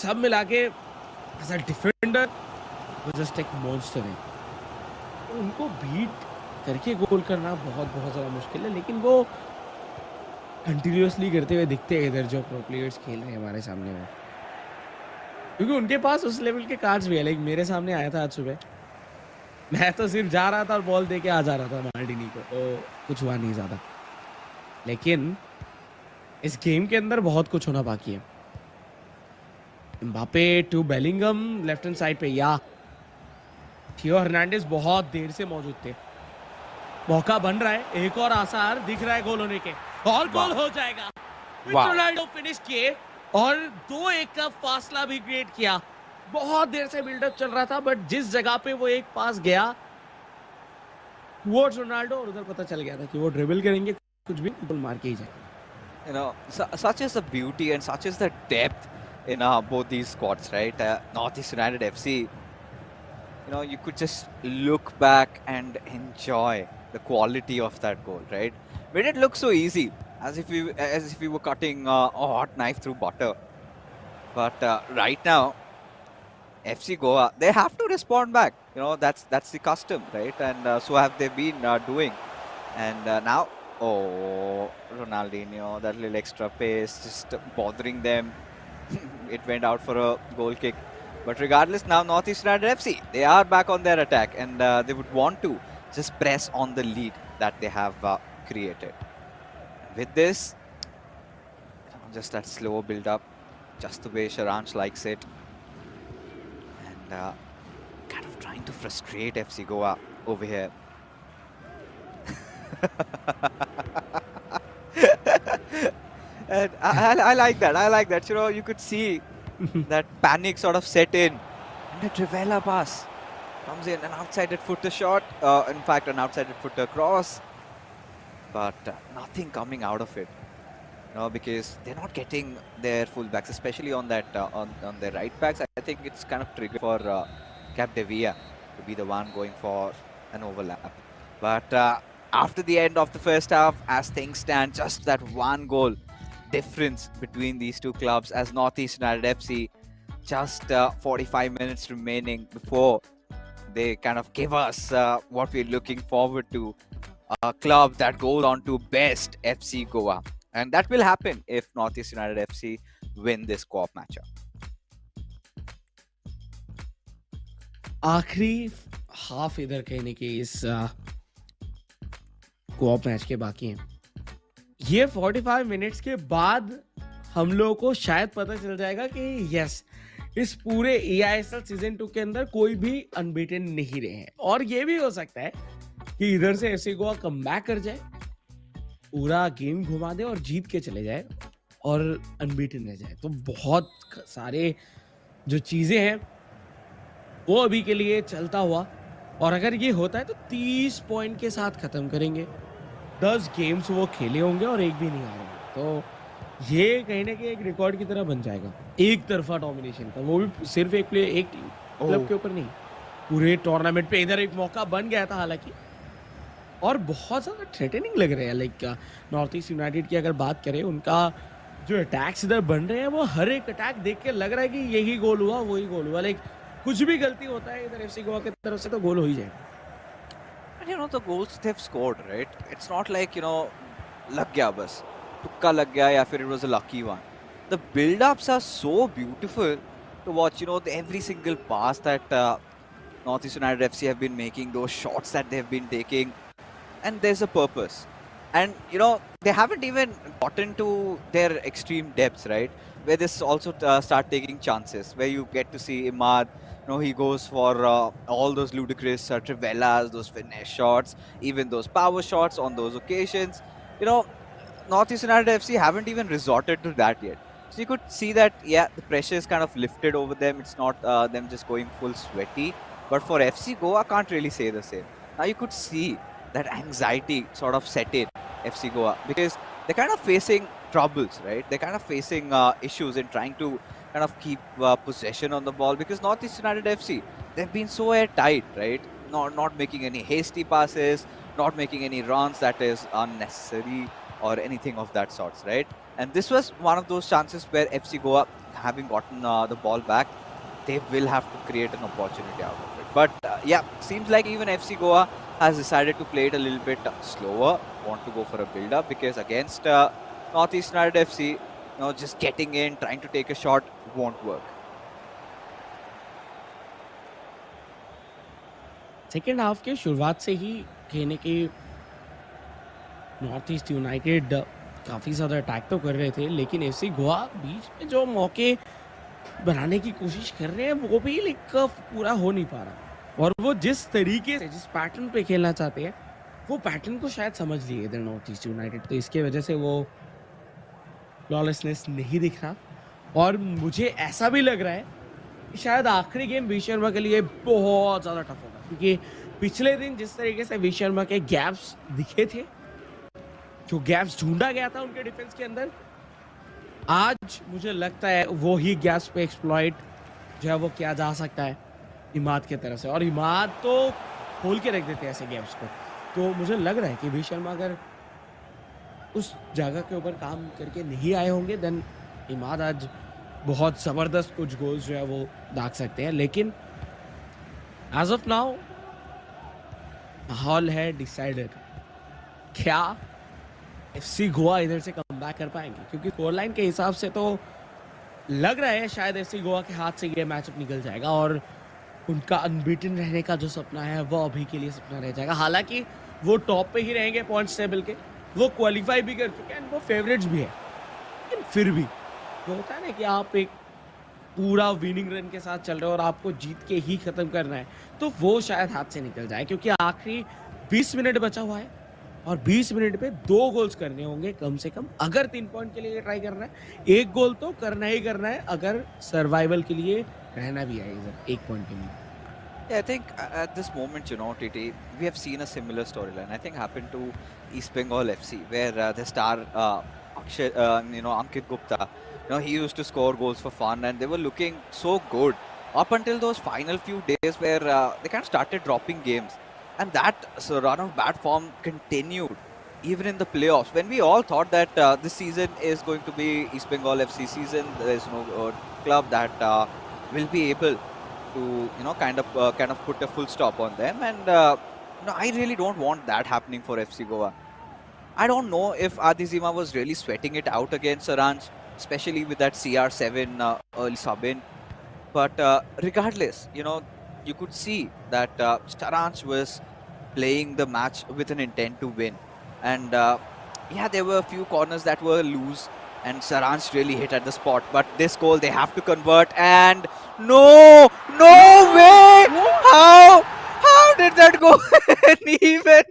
सब मिला के एज अ डिफेंडर वो जस्ट एक मॉन्स्टर है। तो उनको बीट करके गोल करना बहुत बहुत ज़्यादा मुश्किल है, लेकिन वो कंटिन्यूअसली करते हुए दिखते हैं इधर जो प्रो प्लेयर्स खेल रहे हैं हमारे सामने में, क्योंकि उनके पास उस लेवल के कार्ड्स भी है। लाइक मेरे सामने आया था आज सुबह, मैं तो सिर्फ जा रहा था और बॉल दे के आ जा रहा था मार्टिनी को, तो कुछ हुआ नहीं ज़्यादा। लेकिन इस गेम के अंदर बहुत कुछ होना बाकी है। Mbappe to Bellingham left hand side पे, या थियो हर्नांडेज बहुत देर से मौजूद थे। मौका बन रहा है, एक और आसार दिख रहा है गोल होने के, और गोल हो जाएगा। रोनाल्डो फिनिश किए और 2-1 का फासला भी क्रिएट किया। बहुत देर से बिल्डअप चल रहा था, बट जिस जगह पे वो एक पास गया टुवर्ड्स रोनाल्डो और उधर पता चल गया था कि वो ड्रिबल करेंगे, कुछ भी गोल मार के ही जाए। Such is the beauty and such is the depth in both these squads, right? Northeast United FC, you could just look back and enjoy the quality of that goal, right? Made it look so easy, as if we were cutting a hot knife through butter. But right now, FC Goa, they have to respond back. That's the custom, right? And so have they been doing. And now, oh, Ronaldinho, that little extra pace, just bothering them. It went out for a goal kick. But regardless, now Northeast United FC, they are back on their attack and they would want to just press on the lead that they have created. With this, just that slow build-up, just the way Sharansh likes it. And kind of trying to frustrate FC Goa over here. And I like that. I like that. You could see that panic sort of set in. And the Trivela pass comes in, an outside footer shot. In fact, an outside footer cross. But nothing coming out of it. Because they're not getting their fullbacks, especially on that on their right backs. I think it's kind of triggered for Cap De Villa to be the one going for an overlap. But after the end of the first half, as things stand, just that one goal difference between these two clubs as Northeast United FC, just 45 minutes remaining before they kind of give us what we're looking forward to, a club that goes on to best FC Goa. And that will happen if Northeast United FC win this co-op matchup. आखिरी half इधर कहने की इस co-op match के बाकी हैं। ये 45 minutes के बाद हम लोगों को शायद पता चल जाएगा कि यस, इस पूरे eISL सीजन 2 के अंदर कोई भी अनबीटन नहीं रहे हैं। और ये भी हो सकता है कि इधर से एफसी गोवा कमबैक कर जाए, पूरा गेम घुमा दे और जीत के चले जाए और अनबीटन रह जाए। तो बहुत सारे जो चीजें हैं वो अभी के लिए चलता हुआ, और अगर ये होता है तो 30 पॉइंट के साथ खत्म करेंगे। 10 गेम्स वो खेले होंगे और एक भी नहीं आ रहा, तो ये कहीं ना कहीं एक रिकॉर्ड की तरह बन जाएगा, एक तरफा डोमिनेशन का, वो भी सिर्फ एक प्लेयर एक क्लब के ऊपर नहीं, पूरे टूर्नामेंट पे। इधर एक मौका बन गया था हालांकि, और बहुत ज्यादा थ्रेटनिंग लग रहे हैं। लाइक नॉर्थ ईस्ट यूनाइटेड की अगर बात करें, उनका जो अटैक्स इधर बन रहे हैं, वो हर एक अटैक देख के लग रहा है कि यही गोल हुआ वही गोल हुआ। लाइक कुछ भी गलती होता है इधर एफसी गोवा की तरफ से तो गोल हो ही जाएगा। And you know, the goals they've scored, right? It's not like, you know, lag gaya bas. Tukka lag gaya ya fir it was a lucky one. The build-ups are so beautiful to watch, you know, every single pass that Northeast United FC have been making, those shots that they've been taking, and there's a purpose. And, you know, they haven't even gotten to their extreme depths, right? Where this also start taking chances, where you get to see Imad, you know, he goes for all those ludicrous trivellas, those finesse shots, even those power shots on those occasions. You know, Northeast United FC haven't even resorted to that yet. So you could see that, yeah, the pressure is kind of lifted over them. It's not them just going full sweaty. But for FC Goa, can't really say the same. Now you could see that anxiety sort of set in FC Goa, because they're kind of facing troubles, right? They're kind of facing issues in trying to kind of keep possession on the ball, because Northeast United FC, they've been so airtight, right? Not making any hasty passes, not making any runs that is unnecessary or anything of that sorts, right? And this was one of those chances where FC Goa, having gotten the ball back, they will have to create an opportunity out of it. But yeah, seems like even FC Goa has decided to play it a little bit slower, want to go for a build-up, because against Northeast United FC, you know, just getting in, trying to take a shot won't work. Second half के शुरुआत से ही कहने के north East United काफ़ी ज़्यादा attack तो कर रहे थे, लेकिन एफसी गोवा बीच में जो मौके बनाने की कोशिश कर रहे हैं वो भी लाइक पूरा हो नहीं पा रहा। और वो जिस तरीके से, जिस पैटर्न पे खेलना चाहते हैं, वो पैटर्न को शायद समझ लिए इधर नॉर्थ ईस्ट यूनाइटेड, तो इसके वजह से वो फ्लॉलेसनेस नहीं दिख रहा। और मुझे ऐसा भी लग रहा है कि शायद आखिरी गेम वी शर्मा के लिए बहुत ज़्यादा टफ होगा, क्योंकि पिछले दिन जिस तरीके से वी शर्मा के गैप्स दिखे थे, जो गैप्स ढूंढा गया था उनके डिफेंस के अंदर, आज मुझे लगता है वो ही गैप्स पे एक्सप्लॉइट जो है वो किया जा सकता है इमाद की तरफ से। और इमाद तो खोल के रख देते हैं ऐसे गैप्स को। तो मुझे लग रहा है कि वी शर्मा अगर उस जगह के ऊपर काम करके नहीं आए होंगे, देन इमाद आज बहुत ज़बरदस्त कुछ गोल्स जो है वो दाग सकते हैं। लेकिन एज ऑफ नाउ माहौल है डिसाइडर, क्या एफसी गोवा इधर से कमबैक कर पाएंगे? क्योंकि स्कोर लाइन के हिसाब से तो लग रहा है शायद एफसी गोवा के हाथ से ये मैचअप निकल जाएगा और उनका अनबीटन रहने का जो सपना है वो अभी के लिए सपना रह जाएगा। हालांकि वो टॉप पे ही रहेंगे पॉइंट्स टेबल के, वो क्वालिफाई भी कर चुके हैं, वो फेवरेट्स भी है, लेकिन फिर भी वो होता है ना कि आप एक पूरा विनिंग रन के साथ चल रहे हो और आपको जीत के ही खत्म करना है, तो वो शायद हाथ से निकल जाए, क्योंकि आखिरी 20 मिनट बचा हुआ है और 20 मिनट पे 2 गोल्स करने होंगे कम से कम। अगर 3 पॉइंट के लिए ट्राई करना है, 1 गोल तो करना ही करना है अगर सर्वाइवल के लिए रहना भी है इधर 1 पॉइंट के लिए। Yeah, I think at this moment, you know, TT, we have seen a similar storyline. I think happened to East Bengal FC, where the star, you know, Ankit Gupta, you know, he used to score goals for fun, and they were looking so good up until those final few days where they kind of started dropping games, and that run of bad form continued even in the playoffs. When we all thought that this season is going to be East Bengal FC season, there is no club that will be able to, you know, kind of put a full stop on them, and you know, I really don't want that happening for FC Goa. I don't know if Adizima was really sweating it out against Saranj, especially with that CR7 early sub in. But regardless, you know, you could see that Saranj was playing the match with an intent to win. And yeah, there were a few corners that were loose, and Saranj really hit at the spot. But this goal they have to convert, and no, no way! What? How did that go? And even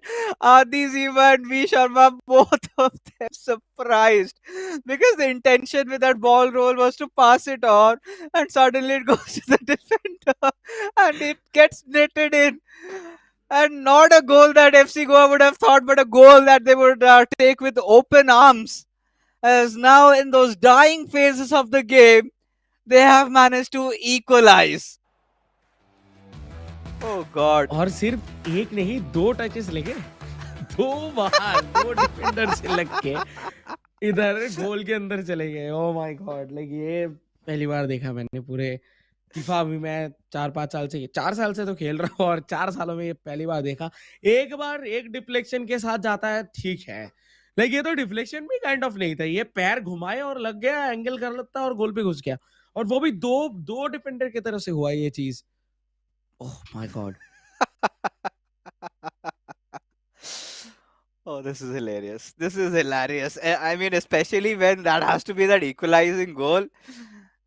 Adi Zima and V Sharma, both of them surprised because the intention with that ball roll was to pass it on, and suddenly it goes to the defender and it gets netted in. And not a goal that FC Goa would have thought, but a goal that they would take with open arms. As now, in those dying phases of the game, they have managed to equalize. Oh God. और सिर्फ एक नहीं, 2 touches लेके 2 बार 2 defender से लग के इधर गोल के अंदर चले गए। ओह माय गॉड! लाइक ये पहली बार देखा मैंने पूरे फीफा भी। मैं 4-5 साल से 4 साल से तो खेल रहा हूँ और 4 सालों में ये पहली बार देखा। एक बार एक डिफ्लेक्शन के साथ जाता है, ठीक है। लाइक ये तो डिफ्लेक्शन भी काइंड ऑफ नहीं था, ये पैर घुमाए और लग गया, एंगल कर लेता और गोल पे घुस गया। और वो भी 2 डिफेंडर की तरफ से हुआ ये चीज़। Oh my god! Oh, this is hilarious. This is hilarious. I mean, especially when that has to be that equalizing goal.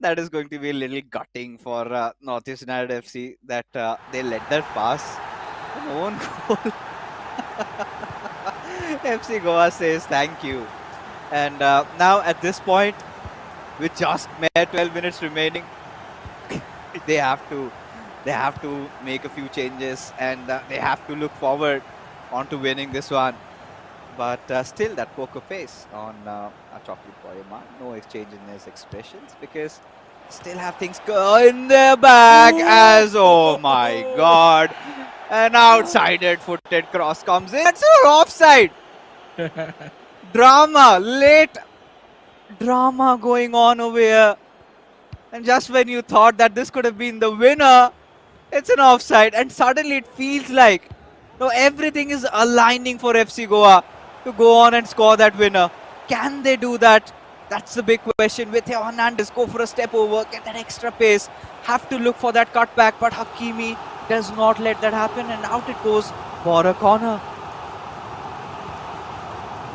That is going to be a little gutting for Northeast United FC that they let that pass. An own goal. FC Goa says thank you. And now at this point, with just mere 12 minutes remaining, they have to make a few changes, and they have to look forward onto winning this one. But still, that poker face on a chocolate boy Iman. No exchange in his expressions because still have things go in their bag. As oh my God, an outside footed cross comes in. It's an offside. Late drama going on over here. And just when you thought that this could have been the winner, it's an offside, and suddenly it feels like everything is aligning for FC Goa to go on and score that winner. Can they do that? That's the big question. With Hernandez, go for a step over, get that extra pace, have to look for that cutback, but Hakimi does not let that happen, and out it goes for a corner.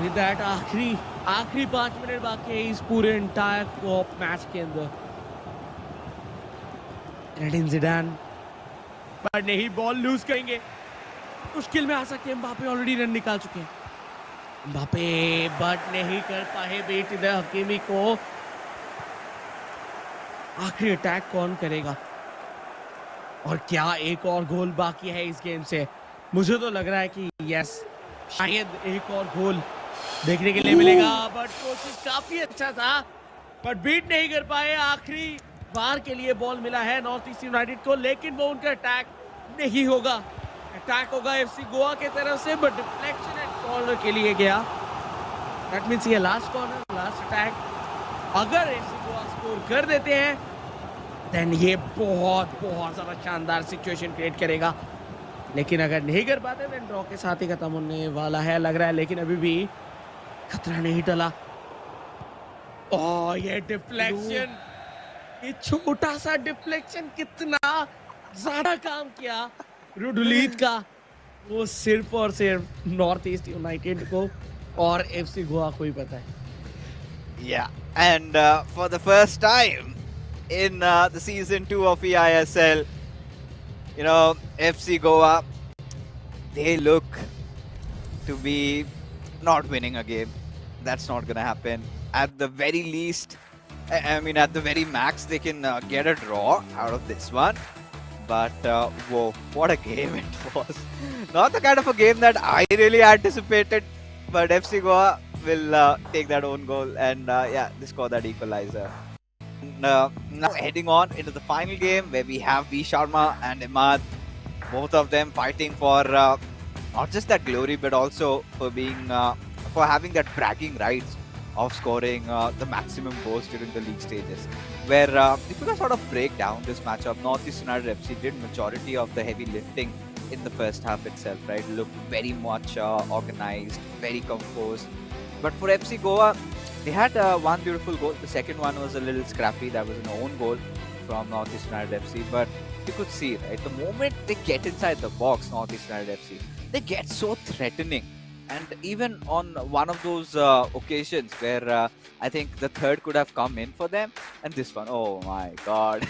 With that आखिरी 5 minute बाकी है इस पूरे entire cup match के अंदर। ज़िनेडिन ज़िडान पर नहीं, ball loose करेंगे, मुश्किल में आ सकते हैं। एम्बापे ऑलरेडी रन निकाल चुके हैं। एम्बापे बट नहीं कर पाए बीट इधर हकीमी को। आखिरी अटैक कौन करेगा और क्या एक और गोल बाकी है इस गेम से? मुझे तो लग रहा है कि यस, शायद एक और गोल देखने के लिए मिलेगा, बट कोशिश काफी अच्छा था, बट बीट नहीं कर पाए। आखिरी बार के लिए बॉल मिला है नॉर्थ ईस्ट यूनाइटेड को, लेकिन वो उनका अटैक नहीं होगा। अटैक होगा एफसी गोवा के तरफ से, बट डिफ्लेक्शन एंड कॉर्नर के लिए गया। दैट मींस ये लास्ट कॉर्नर, लास्ट अटैक। अगर एफसी गोवा स्कोर कर देते हैं देन ये बहुत ज्यादा शानदार सिचुएशन क्रिएट करेगा, लेकिन अगर नहीं कर पाते देन ड्रॉ के साथ ही खत्म होने वाला है लग रहा है। लेकिन अभी भी खतरा नहीं टला। ओह ये डिफ्लेक्शन, ये छोटा सा डिफ्लेक्शन कितना ज्यादा काम किया रुडुलीत का। वो सिर्फ और सिर्फ नॉर्थ ईस्ट यूनाइटेड को और एफसी गोवा को ही पता है। Yeah, and for the first time in the season 2 of eISL, FC Goa, they look to be not winning a game. That's not going to happen. At the very least, I mean, at the very max, they can get a draw out of this one. But, whoa, what a game it was. Not the kind of a game that I really anticipated, but FC Goa will take that own goal and, yeah, they score that equalizer. Now heading on into the final game where we have V Sharma and Imad, both of them fighting for not just that glory but also for being for having that bragging rights of scoring the maximum goals during the league stages. Where if you sort of break down this matchup, Northeast United FC did majority of the heavy lifting in the first half itself, right? Looked very much organized, very composed. But for FC Goa, they had one beautiful goal. The second one was a little scrappy. That was an own goal from Northeast United FC. But you could see, right, the moment they get inside the box, Northeast United FC, they get so threatening. And even on one of those occasions where I think the third could have come in for them, and this one, oh my God.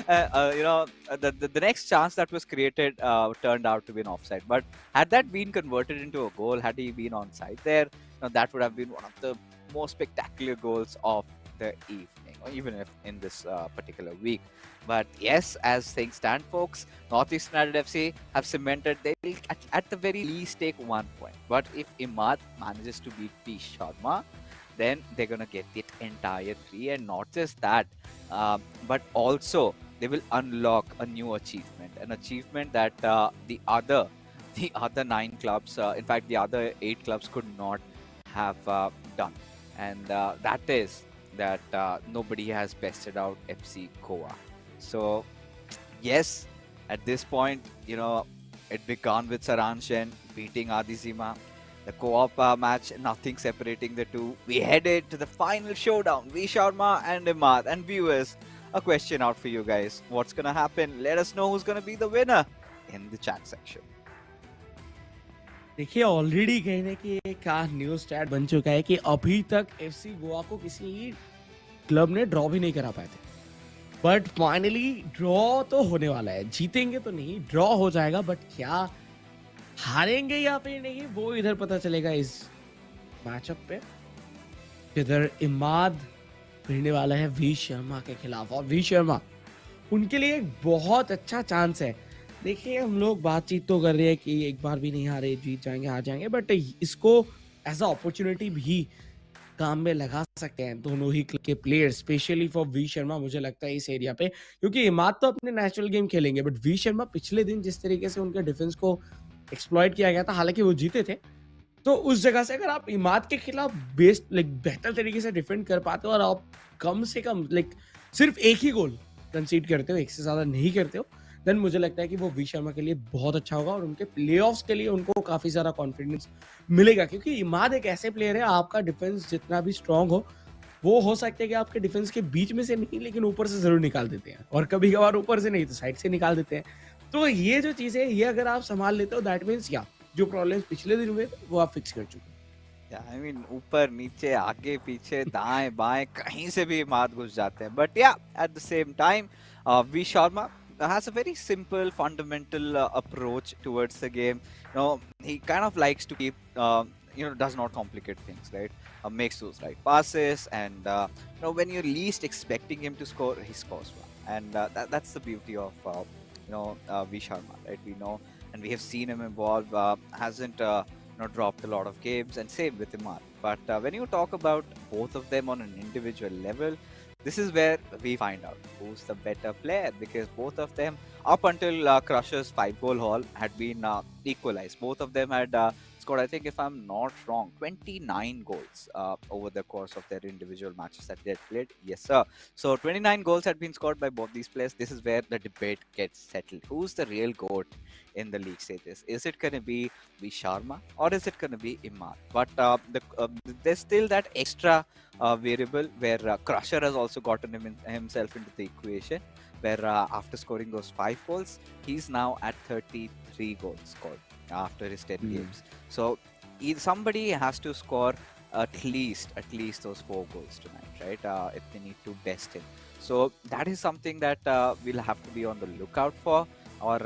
The next chance that was created turned out to be an offside. But had that been converted into a goal, had he been onside there, that would have been one of the most spectacular goals of the evening, or even if in this particular week. But yes, as things stand, folks, Northeast United FC have cemented they will at the very least take 1 point. But if Imad manages to beat P. Sharma, then they're gonna get the entire three, and not just that, but also they will unlock a new achievement, an achievement that the other 9 clubs, in fact, the other 8 clubs could not have done, and that is that nobody has bested out FC Goa. So yes, at this point, it began with Saranshen beating Adizima. The co-op match, nothing separating the two. We headed to the final showdown. V Sharma and Imad. And viewers, a question out for you guys. What's gonna happen? Let us know who's gonna be the winner in the chat section. देखिए already कहीं ना कि एक news stat बन चुका है कि अभी तक एफसी गोवा को किसी क्लब ने ड्रॉ भी नहीं करा पाए थे, बट फाइनली ड्रॉ तो होने वाला है. जीतेंगे तो नहीं, ड्रॉ हो जाएगा, बट क्या हारेंगे या फिर नहीं वो इधर पता चलेगा इस मैचअप पे. इधर इमाद भिड़ने वाला है वी शर्मा के खिलाफ, और वी शर्मा उनके लिए एक बहुत अच्छा चांस है. देखिए हम लोग बातचीत तो कर रहे हैं कि एक बार भी नहीं हारे, जीत जाएंगे, हार जाएंगे, बट इसको एज अ अपॉर्चुनिटी भी काम में लगा सकते हैं दोनों ही क्लब के players, specially for V Sharma. मुझे लगता है इस एरिया पे, क्योंकि इमाद तो अपने नेशनल गेम खेलेंगे, बट वी शर्मा पिछले दिन जिस तरीके से उनके डिफेंस को एक्सप्लॉइट किया गया था, हालांकि वो जीते थे, तो उस जगह से अगर आप इमाद के खिलाफ बेहतर तरीके से डिफेंड कर पाते हो और आप कम से कम सिर्फ एक ही गोल कंसीड करते हो, एक से ज्यादा नहीं करते हो, देन मुझे लगता है कि वो वी शर्मा के लिए बहुत अच्छा होगा और उनके प्लेऑफ्स के लिए उनको काफी सारा कॉन्फिडेंस मिलेगा. क्योंकि इमाद एक ऐसे प्लेयर है, आपका डिफेंस जितना भी स्ट्रांग हो सकता है कि आपके डिफेंस के बीच में से नहीं, लेकिन ऊपर से जरूर निकाल देते हैं, और कभी कभार ऊपर से नहीं तो साइड से निकाल देते हैं. तो ये जो चीज है, ये अगर आप संभाल लेते हो, दैट मीन्स या जो प्रॉब्लम्स पिछले दिन हुए थे वो आप फिक्स कर चुके हो. Yeah, I mean, ऊपर नीचे आगे पीछे दाएं बाएं कहीं से भी मात घुस जाते हैं. But yeah, at the same time, V Sharma has a very simple, fundamental approach towards the game. He kind of likes to keep, does not complicate things, right? Makes those right passes, and when you're least expecting him to score, he scores one, and that's the beauty of V Sharma, right? We know, and we have seen him evolve. Hasn't dropped a lot of games, and same with Imad. But when you talk about both of them on an individual level, this is where we find out who's the better player, because both of them, up until Crusher's 5-goal haul, had been equalized. Both of them had scored, I think, if I'm not wrong, 29 goals over the course of their individual matches that they had played. Yes, sir. So 29 goals had been scored by both these players. This is where the debate gets settled. Who's the real GOAT in the league stages? Is it going to be V Sharma or is it going to be Imad? But there's still that extra variable where Crusher has also gotten himself into the equation, where after scoring those 5 goals, he's now at 33 goals scored after his 10 games. So somebody has to score at least those 4 goals tonight, right? If they need to best him. So that is something that we'll have to be on the lookout for, or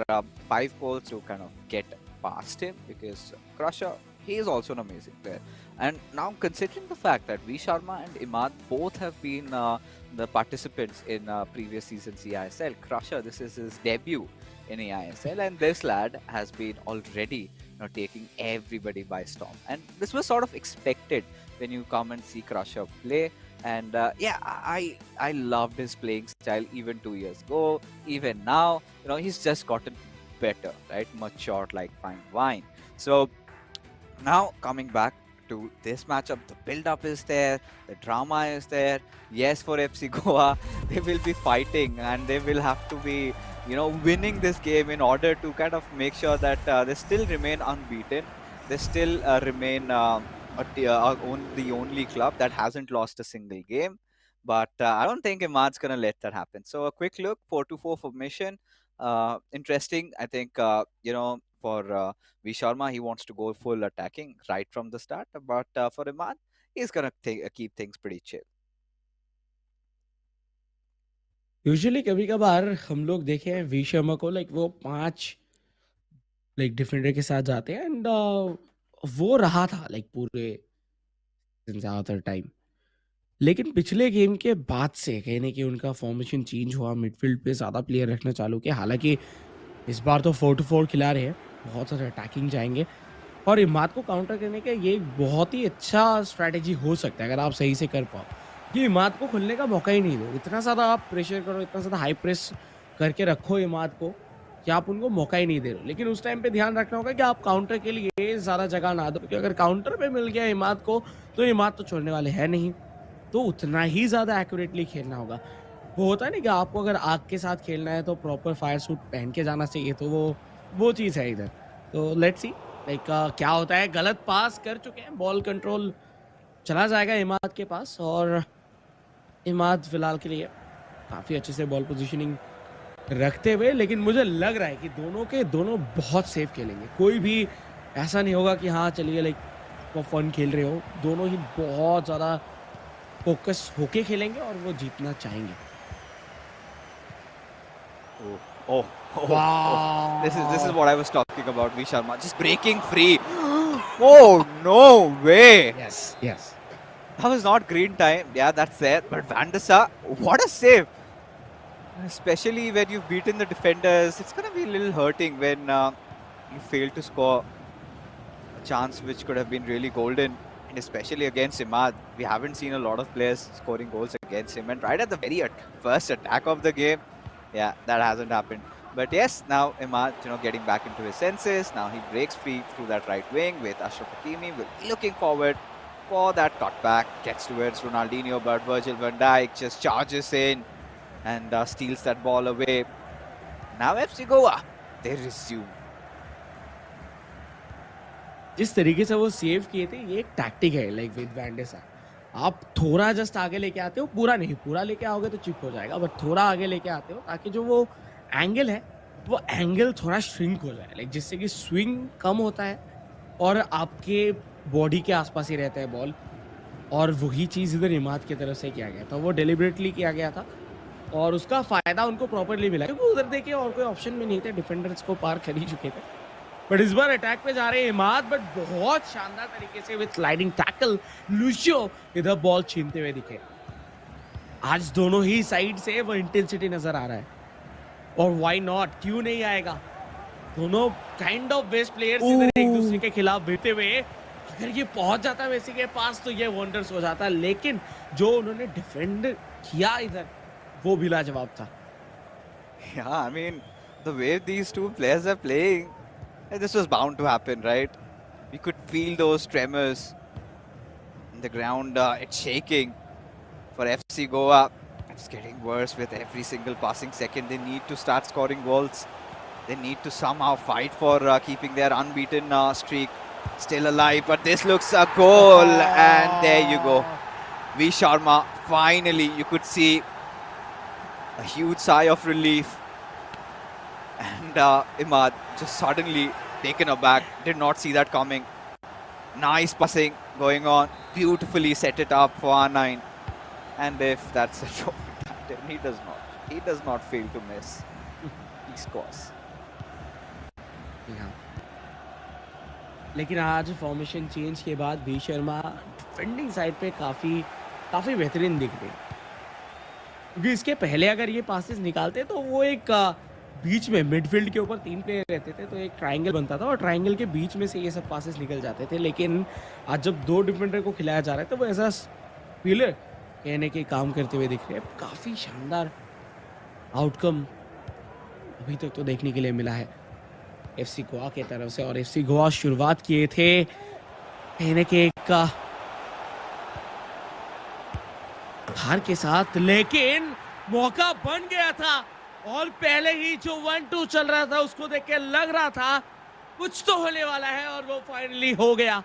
5 goals to kind of get past him, because Crusher, he is also an amazing player. And now, considering the fact that V Sharma and Imad both have been the participants in previous season's eISL, Crusher, this is his debut in eISL, and this lad has been already taking everybody by storm. And this was sort of expected when you come and see Crusher play. And yeah, I loved his playing style even 2 years ago. Even now, he's just gotten better, right? Matured like fine wine. So now coming back to this matchup, the build-up is there, the drama is there. Yes, for FC Goa, they will be fighting and they will have to be, winning this game in order to kind of make sure that they still remain unbeaten. They still remain the only club that hasn't lost a single game. But I don't think Imad's gonna let that happen. So a quick look, 4-2-4 formation. Interesting. I think for V Sharma, he wants to go full attacking right from the start, but for Imad, he's gonna keep things pretty chill. Usually कभी कभार हम लोग देखे हैं we Sharma को, like वो 5 like defender के साथ जाते हैं एंड वो रहा था लाइक पूरे ज्यादातर टाइम। लेकिन पिछले गेम के बाद से कहने कि उनका फॉर्मेशन चेंज हुआ, मिडफील्ड पे ज़्यादा प्लेयर रखना चालू किया। हालांकि इस बार तो 4-4 खिला रहे हैं, बहुत सारे अटैकिंग जाएंगे और इमाद को काउंटर करने का ये एक बहुत ही अच्छा स्ट्रैटेजी हो सकता है अगर आप सही से कर पाओ कि इमाद को खुलने का मौका ही नहीं दो। इतना ज़्यादा आप प्रेशर करो, इतना ज़्यादा हाई प्रेस करके रखो इमाद को कि आप उनको मौका ही नहीं दे रहे हो। लेकिन उस टाइम पे ध्यान रखना होगा कि आप काउंटर के लिए ज़्यादा जगह ना दो, क्योंकि अगर काउंटर पे मिल गया इमाद को तो इमाद तो छोड़ने वाले है नहीं, तो उतना ही ज़्यादा एक्यूरेटली खेलना होगा। वो होता है ना कि आपको अगर आग के साथ खेलना है तो प्रॉपर फायर सूट पहन के जाना चाहिए, तो वो चीज़ है इधर। तो लेट्स सी लाइक क्या होता है। गलत पास कर चुके हैं, बॉल कंट्रोल चला जाएगा इमाद के पास और इमाद फिलहाल के लिए काफ़ी अच्छे से बॉल पोजीशनिंग रखते हुए, लेकिन मुझे लग रहा है कि दोनों के दोनों बहुत सेफ खेलेंगे। कोई भी ऐसा नहीं होगा कि हाँ चलिए लाइक वो फन खेल रहे हो, दोनों ही बहुत ज़्यादा फोकस होके खेलेंगे और वो जीतना चाहेंगे। Oh, oh, oh, oh. This is वाह! what I was talking about. V Sharma just breaking free. Oh no way! Yes, yes. That was not green time. Yeah, that's there. But Van der Sar, what a save! Especially when you've beaten the defenders, it's gonna be a little hurting when you fail to score a chance which could have been really golden. And especially against Imad, we haven't seen a lot of players scoring goals against him. And right at the very first attack of the game, yeah, that hasn't happened. But yes, now Imad, getting back into his senses. Now he breaks free through that right wing with Ashraf Hakimi. Will be looking forward for that cutback. Gets towards Ronaldinho, but Virgil van Dijk just charges in and steals that ball away. Now FC Goa, they resume. जिस तरीके से वो save किए थे, ये एक tactic है like with van der सार। आप थोड़ा जस्ट आगे लेके आते हो, पूरा नहीं, पूरा लेके आओगे तो चिप हो जाएगा, बट थोड़ा आगे लेके आते हो ताकि जो वो एंगल है, वो एंगल थोड़ा श्रिंक हो जाए, लाइक जिससे कि स्विंग कम होता है और आपके बॉडी के आसपास ही रहता है बॉल। और वही चीज़ इधर इमाद की तरफ से किया गया था, वो डेलिबरेटली किया गया था और उसका फ़ायदा उनको प्रॉपरली मिला, क्योंकि उधर देखिए और कोई ऑप्शन भी नहीं थे, डिफेंडर्स को पार कर ही चुके थे। बट इस बार अटैक पे जा रहे हैं इमाद, बट बहुत शानदार तरीके से विद स्लाइडिंग टैकल लुशियो इधर बॉल छीनते हुए दिखे। आज दोनों ही साइड से वो इंटेंसिटी नजर आ रहा है और व्हाई नॉट, क्यों नहीं आएगा। दोनों काइंड ऑफ बेस्ट प्लेयर्स इधर एक दूसरे के खिलाफ भिड़ते हुए, अगर ये पहुंच जाता मेसी के पास तो ये वंडर्स हो जाता, लेकिन जो उन्होंने डिफेंड किया इधर वो भी लाजवाब था। Yeah, I mean, the way these two players are playing, this was bound to happen, right? We could feel those tremors in the ground. It's shaking for FC Goa. It's getting worse with every single passing second. They need to start scoring goals. They need to somehow fight for keeping their unbeaten streak still alive. But this looks a goal, and there you go. V Sharma, finally, you could see a huge sigh of relief. And Imad just suddenly taken aback, did not see that coming. Nice passing going on, beautifully set it up for R9. And if that's a trophy captain, he does not fail to miss. He scores. हाँ। लेकिन आज formation change के बाद we Sharma defending side पे काफ़ी बेहतरीन दिख रहे हैं, क्योंकि इसके पहले अगर ये पासेस निकालते तो वो एक बीच में मिडफील्ड के ऊपर 3 प्लेयर रहते थे तो एक ट्रायंगल बनता था और ट्रायंगल के बीच में से ये सब पासेस निकल जाते थे। लेकिन आज जब 2 डिफेंडर को खिलाया जा रहा है तो वो ऐसा पिलर कहने के काम करते हुए दिख रहे हैं। काफ़ी शानदार आउटकम अभी तक तो देखने के लिए मिला है एफसी गोवा की तरफ से। और एफसी गोवा शुरुआत किए थे कहने के एक हार के साथ, लेकिन मौका बन गया था और पहले ही जो 1-2 चल रहा था उसको देख के लग रहा था कुछ तो होने वाला है और वो फाइनली हो गया।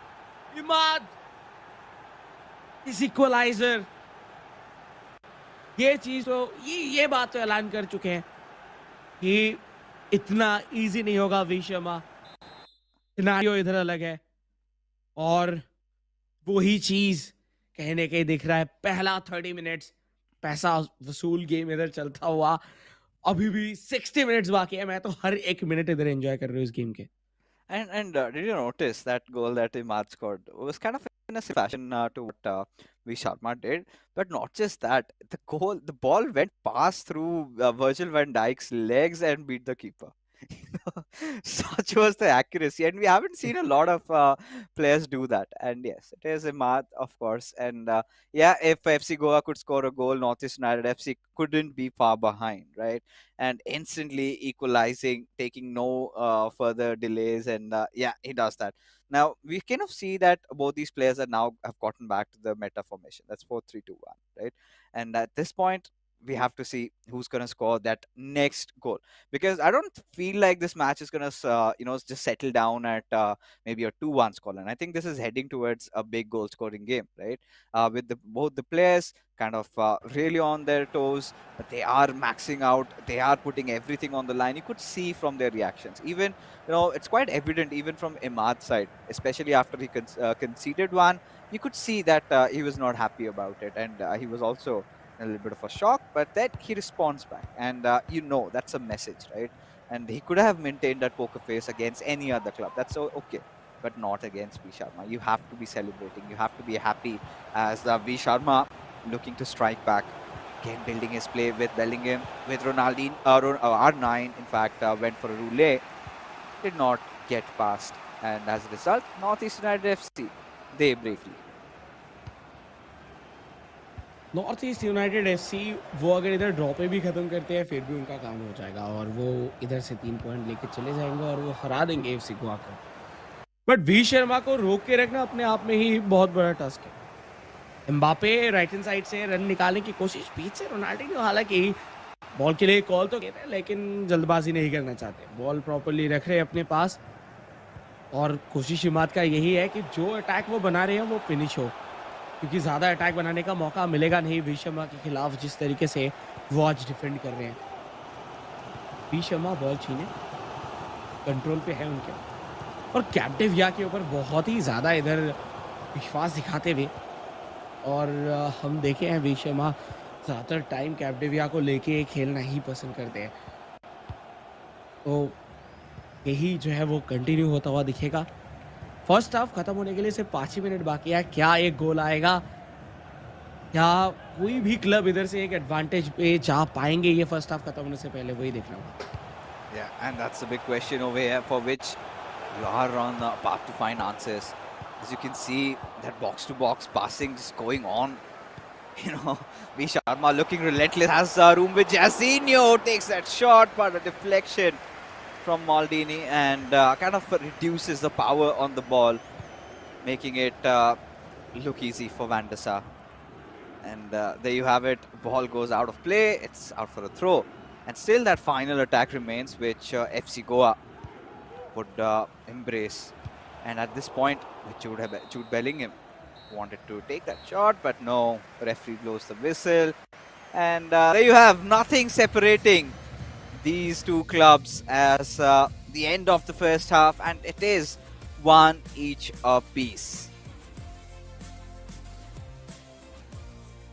इमाद इस इक्वलाइजर, ये चीज तो ये बात तो ऐलान कर चुके हैं कि इतना इजी नहीं होगा वी शर्मा, सिनेरियो इधर अलग है। और वही चीज कहीं ना कहीं दिख रहा है, पहला 30 मिनट्स पैसा वसूल गेम इधर चलता हुआ, अभी भी 60 मिनट्स बाकी है, मैं तो हर एक मिनट इधर एंजॉय कर रहा हूँ इस गेम के। And did you notice that goal that Imad scored was kind of in a similar fashion to what V Sharma did, but not just that. The ball went past through Virgil van Dijk's legs and beat the keeper. Such was the accuracy, and we haven't seen a lot of players do that. And yes, it is Imad, of course. And yeah, if FC Goa could score a goal, Northeast United FC couldn't be far behind, right? And instantly equalizing, taking no further delays. And yeah, he does that. Now we kind of see that both these players are now have gotten back to the meta formation. That's 4-3-2-1, right? And at this point, we have to see who's going to score that next goal, because I don't feel like this match is going to just settle down at maybe a 2-1 scoreline. I think this is heading towards a big goal scoring game, right? With both the players kind of really on their toes, they are maxing out, they are putting everything on the line. You could see from their reactions, even it's quite evident even from Imad's side, especially after he conceded one. You could see that he was not happy about it, and he was also in a little bit of a shock, but then he responds back, and that's a message, right? And he could have maintained that poker face against any other club, that's so okay, but not against V Sharma. You have to be celebrating, you have to be happy, as V Sharma looking to strike back. Again, building his play with Bellingham, with Ronaldinho, R9, in fact, went for a roulette, did not get past. And as a result, Northeast United FC, they bravely. North East United FC, वो अगर इधर draw पे भी खत्म करते हैं फिर भी उनका काम हो जाएगा, और वो इधर से 3 पॉइंट लेके चले जाएंगे और वो हरा देंगे एफसी गोवा को। बट वी शर्मा को रोक के रखना अपने आप में ही बहुत बड़ा टास्क है। एम्बापे राइट हैंड साइड से रन निकालने की कोशिश, पीछे रोनाल्डिनो हालांकि बॉल के लिए कॉल तो कहते हैं लेकिन जल्दबाजी नहीं करना चाहते, बॉल प्रॉपर्ली रख रहे हैं अपने पास। और कोशिश हिमात का यही है कि जो अटैक वो बना रहे हैं वो फिनिश हो, क्योंकि ज़्यादा अटैक बनाने का मौका मिलेगा नहीं वी शर्मा के खिलाफ, जिस तरीके से वो आज डिफेंड कर रहे हैं। वी शर्मा बॉल छीने कंट्रोल पे है उनके, और कैप्टिव या के ऊपर बहुत ही ज़्यादा इधर विश्वास दिखाते हुए। और हम देखे हैं वी शर्मा ज़्यादातर टाइम कैप्टिविया को लेके खेलना ही पसंद करते हैं, तो यही जो है वो कंटिन्यू होता हुआ दिखेगा। फर्स्ट हाफ खत्म होने के लिए सिर्फ 5 ही मिनट बाकी है, क्या एक गोल आएगा, क्या कोई भी क्लब इधर से एक एडवांटेज पे जा पाएंगे ये फर्स्ट हाफ खत्म होने से पहले, वही देखना होगा। Yeah, and that's the big question over here for which you are on the path to find answers. As you can see, that box-to-box passing is going on. V Sharma looking relentless, has room with Jairzinho, takes that shot, but a deflection from Maldini, and kind of reduces the power on the ball, making it look easy for Van der Sar. And there you have it, ball goes out of play, it's out for a throw. And still that final attack remains, which FC Goa would embrace. And at this point, Jude Bellingham wanted to take that shot, but no, referee blows the whistle. And there you have, nothing separating these two clubs as the end of the first half, and it is one each apiece.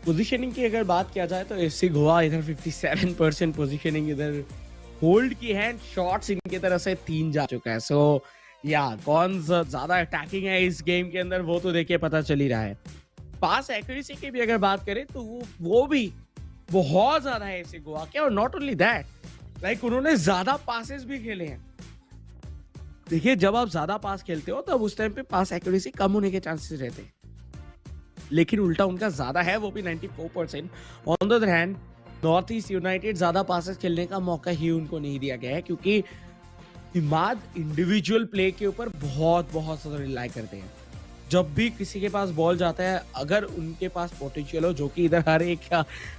Positioning की अगर बात किया जाए तो FC Goa इधर 57% positioning इधर hold की है, शॉट्स इनकी तरफ से 3 जा चुका है। सो या कौन ज्यादा अटैकिंग है इस गेम के अंदर वो तो देखिए पता चल ही रहा है। पास एक्यूरेसी की भी अगर बात करें तो वो भी बहुत ज्यादा है एफसी गोवा के, और नॉट ओनली दैट, लाइक उन्होंने ज्यादा पासेस भी खेले हैं। देखिए जब आप ज्यादा पास खेलते हो तब उस टाइम पे पास एक्यूरेसी कम होने के चांसेस रहते हैं, लेकिन उल्टा उनका ज्यादा है, वो भी 94%। On the other hand north East United ज्यादा पासेस खेलने का मौका ही उनको नहीं दिया गया है, क्योंकि इमाद इंडिविजुअल प्ले के ऊपर बहुत बहुत ज्यादा रिलाई करते हैं। जब भी किसी के पास बॉल जाता है, अगर उनके पास पोटेंशियल हो, जो कि इधर हर एक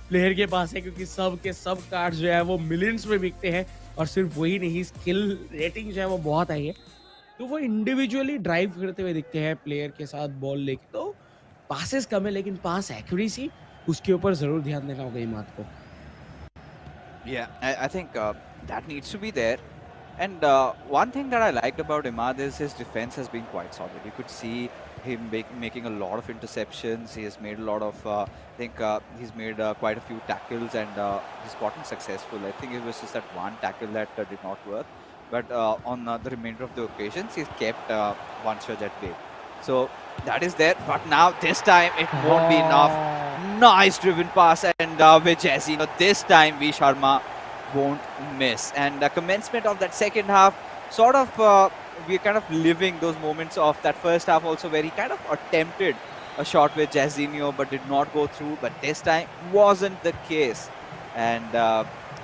प्लेयर के पास है, क्योंकि सब के सब कार्ड्स जो है वो मिलियंस में बिकते हैं, और सिर्फ वही नहीं स्किल रेटिंग जो है वो बहुत आई है, तो वो इंडिविजुअली ड्राइव करते हुए दिखते हैं प्लेयर के साथ बॉल लेके। तो पासेस कम है लेकिन पास एक्यूरेसी उसके ऊपर जरूर ध्यान देना होगा इमाद को। Yeah, I think that needs to be there. And one thing that I liked about Imad is his defense has been quite solid. You could see him making a lot of interceptions. He has made a lot of, I think he's made quite a few tackles and he's gotten successful. I think it was just that one tackle that did not work. But on the remainder of the occasions, he's kept Vanshaj at bay. So that is there. But now this time it won't be enough. Nice driven pass and with Jesse. This time V Sharma won't miss. And the commencement of that second half, sort of, we're kind of living those moments of that first half also, where he kind of attempted a shot with Jairzinho but did not go through. But this time wasn't the case. And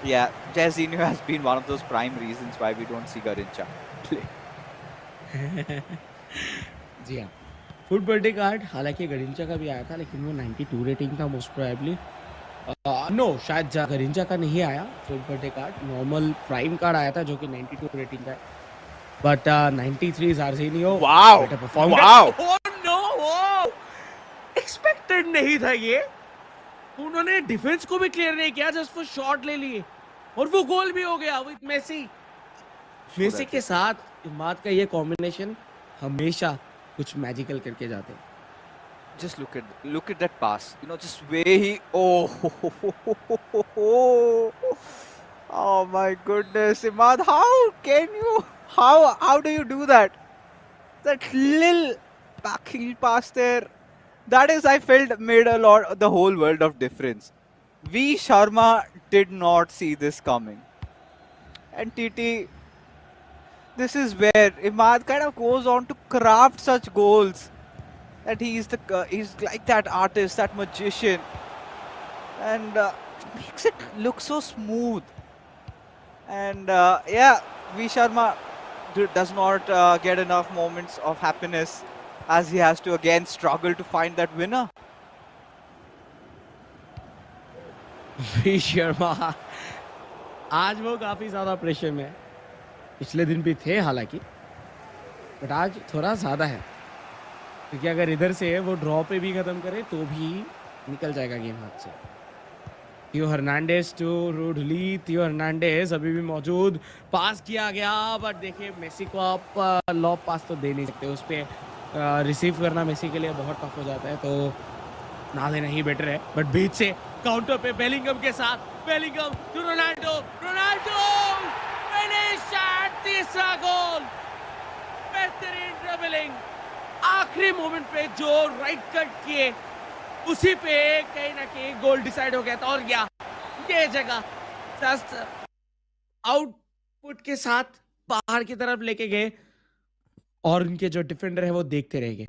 yeah, Jairzinho has been one of those prime reasons why we don't see Garincha play. जी हाँ, foot birthday card हालांकि गरिंचा का भी आया था, लेकिन वो 92 rating था most probably. No, शायद गरिंचा का नहीं आया foot birthday card, normal prime card आया था जो कि 92 रेटिंग का है। But 93 Jairzinho Wow! Better perform. Wow! Oh no, expected नहीं था ये। उन्होंने डिफेंस को भी क्लियर नहीं किया, जस्ट वो शॉट ले लिए और वो गोल भी हो गया विद मेसी। मेसी के साथ इमाद का ये कॉम्बिनेशन हमेशा कुछ मैजिकल करके जाते हैं। Just look at that pass. Just where he. Oh, oh my goodness, Imad! How can you? How do you do that? That little backheel pass there. That is, I felt, made the whole world of difference. V Sharma did not see this coming, and TT. This is where Imad kind of goes on to craft such goals. That he's like that artist, that magician, and makes it look so smooth. And yeah, V Sharma does not get enough moments of happiness, as he has to again struggle to find that winner. V Sharma आज वो काफी ज्यादा pressure में है। पिछले दिन भी थे हालांकि, बट आज थोड़ा ज्यादा है, क्योंकि अगर इधर से वो ड्रॉ पे भी खत्म करे तो भी निकल जाएगा गेम हाथ से। थियो हर्नांडेज टू रूडली, थियो हर्नांडेज अभी भी मौजूद, पास किया गया, बट देखिए मेसी को आप लॉब पास तो दे नहीं सकते, उस पर रिसीव करना मेसी के लिए बहुत टफ हो जाता है, तो ना देना ही बेटर है। बट बीच से काउंटर पे बेलिंगम के साथ, Bellingham to Ronaldo, Ronaldo finish, तीसरा गोल, बेहतरीन ड्रिबलिंग, आखिरी मोमेंट पे जो राइट कट किए उसी पे कहीं ना कहीं गोल डिसाइड हो गया था। और ये जगह जस्ट आउटपुट के साथ बाहर की तरफ लेके गए और उनके जो डिफेंडर है वो देखते रह गए।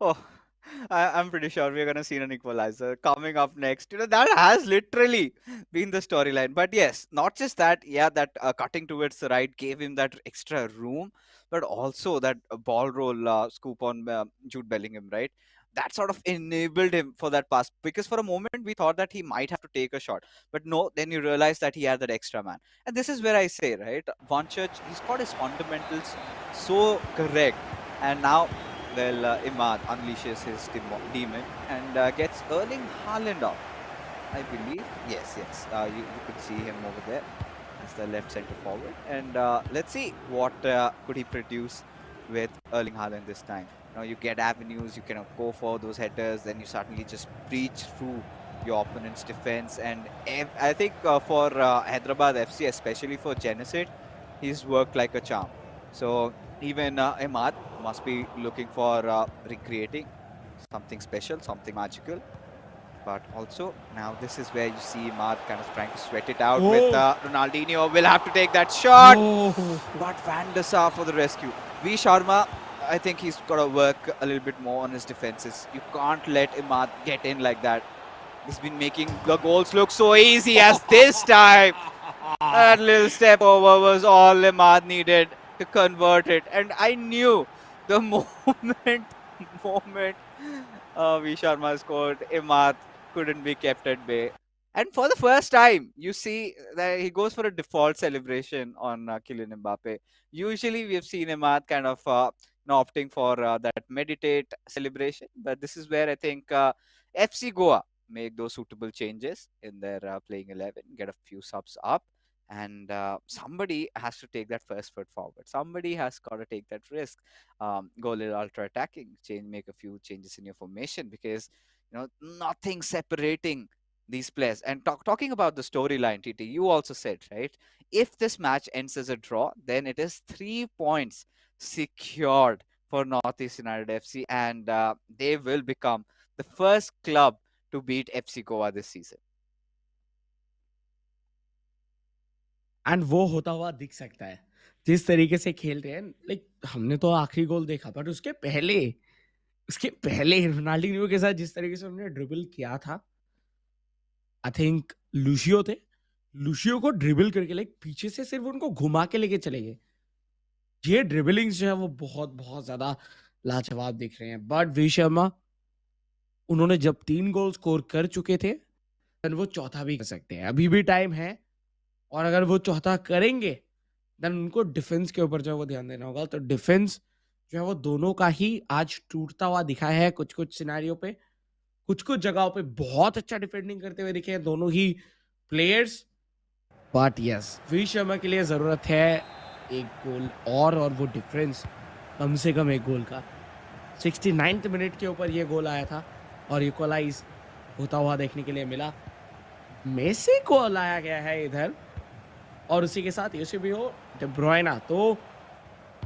Oh, I'm pretty sure we're gonna see an equalizer coming up next. That has literally been the storyline. But yes, not just that. Yeah, that cutting towards the right gave him that extra room, but also that ball roll scoop on Jude Bellingham, right? That sort of enabled him for that pass, because for a moment we thought that he might have to take a shot, but no. Then you realize that he had that extra man, and this is where I say, right, Von Church, he's got his fundamentals so correct, and now, well, Imad unleashes his demon and gets Erling Haaland off, I believe. Yes. You could see him over there as the left center forward. And let's see what could he produce with Erling Haaland this time. You get avenues, you can go for those headers, then you suddenly just breach through your opponent's defense. And I think for Hyderabad FC, especially for Genesis, he's worked like a charm. So even Imad must be looking for recreating something special, something magical. But also, now this is where you see Imad kind of trying to sweat it out with Ronaldinho. Will have to take that shot. But Van der Sar for the rescue. V Sharma, I think he's got to work a little bit more on his defenses. You can't let Imad get in like that. He's been making the goals look so easy, as this time that little step over was all Imad needed to convert it. And I knew the moment V Sharma scored, Imad couldn't be kept at bay. And for the first time, you see that he goes for a default celebration on Kylian Mbappe. Usually, we have seen Imad kind of opting for that meditate celebration, but this is where I think FC Goa make those suitable changes in their playing 11, get a few subs up, and somebody has to take that first foot forward. Somebody has got to take that risk, go a little ultra attacking, make a few changes in your formation, because nothing separating these players. And talking about the storyline, TT, you also said, right, if this match ends as a draw, then it is 3 points secured for Northeast United FC, and they will become the first club to beat FC Goa this season. And वो होता हुआ दिख सकता है जिस तरीके से खेल रहे हैं. लाइक हमने तो आखिरी गोल देखा, बट उसके पहले रोनाल्डिन्हो के साथ जिस तरीके से उन्होंने ड्रिबल किया था, आई थिंक लूशियो थे, लूशियो को ड्रिबल करके लाइक पीछे से सिर्फ उनको घुमा के लेके चले गए. ये ड्रिबलिंग्स जो है वो बहुत बहुत ज्यादा लाजवाब दिख रहे हैं. बट वी शर्मा, उन्होंने जब 3 गोल स्कोर कर चुके थे, देन वो चौथा भी कर सकते हैं. अभी भी टाइम है, और अगर वो चौथा करेंगे देन उनको डिफेंस के ऊपर जो है वो ध्यान देना होगा. तो डिफेंस जो है वो दोनों का ही आज टूटता हुआ दिखा है कुछ कुछ सिनारियों पे. कुछ कुछ जगहों पे बहुत अच्छा डिफेंडिंग करते हुए दिखे हैं दोनों ही players. But yes, V Sharma के लिए जरूरत है एक गोल और वो डिफरेंस कम से कम एक गोल का. 69th मिनट के ऊपर ये गोल आया था और इक्वलाइज होता हुआ देखने के लिए मिला. मेसी को लाया गया है इधर, और उसी के साथ यूसेबियो, डे ब्रुयना. तो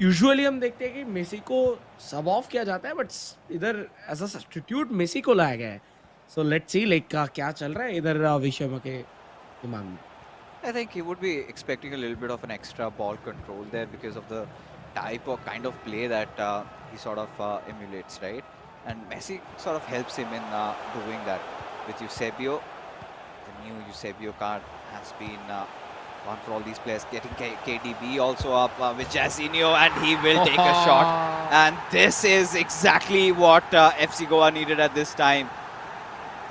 यूजुअली हम देखते हैं कि मेसी को सब ऑफ किया जाता है, बट इधर एज अ सब्स्टिट्यूट मेसी को लाया गया है. सो लेट्स सी लाइक क्या चल रहा है इधर विशर्मा के दिमाग में. I think he would be expecting a little bit of an extra ball control there because of the type or kind of play that he sort of emulates, right? And Messi sort of helps him in doing that with Eusebio. The new Eusebio card has been one for all these players. Getting KDB also up with Jairzinho, and he will take a shot. And this is exactly what FC Goa needed at this time.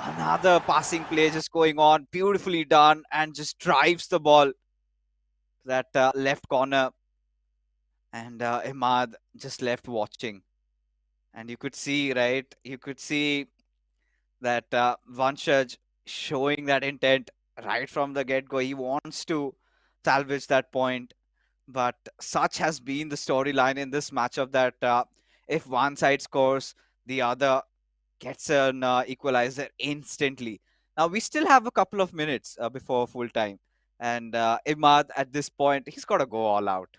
Another passing play just going on, beautifully done, and just drives the ball to that left corner. And Imad just left watching. And you could see, right? You could see that Vanshaj showing that intent right from the get-go. He wants to salvage that point. But such has been the storyline in this matchup that if one side scores, the other gets an equalizer instantly. Now we still have a couple of minutes before full time, and Imad at this point, he's got to go all out.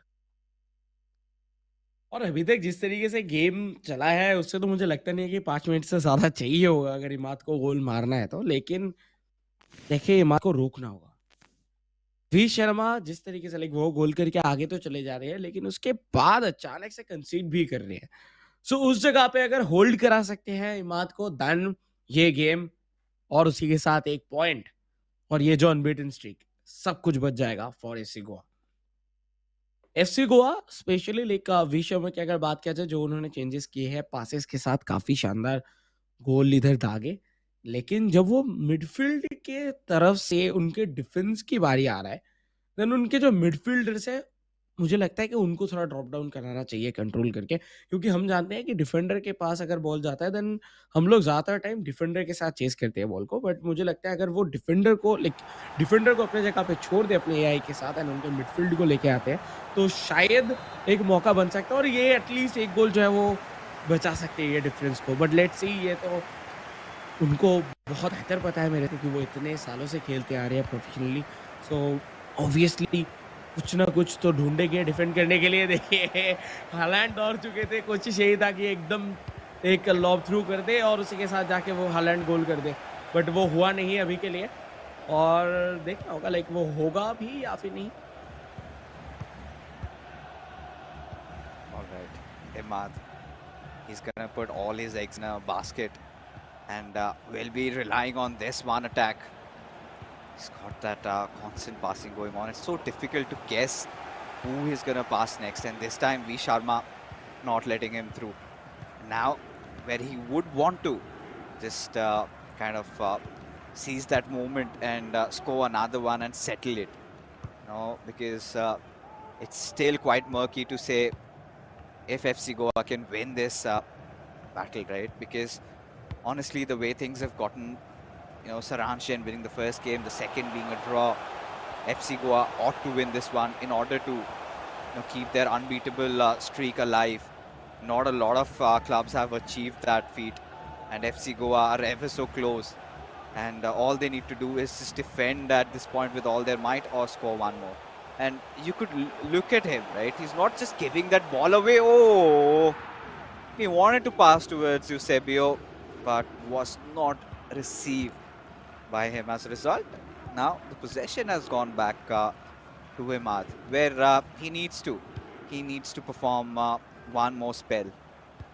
और अभी तक जिस तरीके से game चला है उससे तो मुझे लगता नहीं है कि 5 मिनट से ज्यादा चाहिए होगा अगर इमाद को गोल मारना है तो. लेकिन देखिए, इमाद को रोकना होगा. वी शर्मा जिस तरीके से लाइक वो गोल करके आगे तो चले जा रहे हैं, लेकिन उसके बाद अचानक से कंसीड भी कर रहे हैं. सो उस जगह पे अगर होल्ड करा सकते हैं इमाद को, देन ये गेम और उसी के साथ 1 पॉइंट और ये जो अनबीटन स्ट्रीक, सब कुछ बच जाएगा for FC Goa. FC Goa specially like V Sharma की अगर बात किया जाए, जो उन्होंने चेंजेस किए हैं पासेस के साथ, काफी शानदार गोल इधर दागे. लेकिन जब वो मिडफील्ड के तरफ से उनके डिफेंस की बारी आ रहा है, देन उनके जो मिडफील्डर्स है, मुझे लगता है कि उनको थोड़ा ड्रॉप डाउन कराना चाहिए कंट्रोल करके. क्योंकि हम जानते हैं कि डिफेंडर के पास अगर बॉल जाता है, देन हम लोग ज़्यादातर टाइम डिफेंडर के साथ चेस करते हैं बॉल को. बट मुझे लगता है अगर वो डिफेंडर को अपने जगह पे छोड़ दे अपने एआई के साथ, एंड उनके मिडफील्ड को लेके आते हैं, तो शायद एक मौका बन सकता है और ये एटलीस्ट एक गोल जो है वो बचा सकते हैं ये डिफरेंस को. बट लेट्स सी, ये तो उनको बहुत बेहतर पता है मेरे को, क्योंकि वो इतने सालों से खेलते आ रहे हैं प्रोफेशनली. सो ऑब्वियसली कुछ ना कुछ तो ढूंढेंगे डिफेंड करने के लिए. देखिए, हालैंड दौड़ चुके थे, कोशिश यही था कि एकदम एक लॉब थ्रू कर दे और उसी के साथ जाके वो हालैंड गोल कर दे. बट वो हुआ नहीं अभी के लिए, और देखना होगा लाइक वो होगा भी या फिर नहीं. All right, Imad, he's gonna put all his eggs in a basket, and will be relying on this one attack. He's got that constant passing going on. It's so difficult to guess who he's going to pass next. And this time, V Sharma not letting him through. Now, where he would want to just kind of seize that moment and score another one and settle it. Because it's still quite murky to say if FC Goa can win this battle, right? Because honestly, the way things have gotten, Saranchen winning the first game, the second being a draw. FC Goa ought to win this one in order to keep their unbeatable streak alive. Not a lot of clubs have achieved that feat, and FC Goa are ever so close. And all they need to do is just defend at this point with all their might or score one more. And you could look at him, right? He's not just giving that ball away. Oh, he wanted to pass towards Eusebio, but was not received by him. As a result, now the possession has gone back to Imad, where he needs to. He needs to perform one more spell,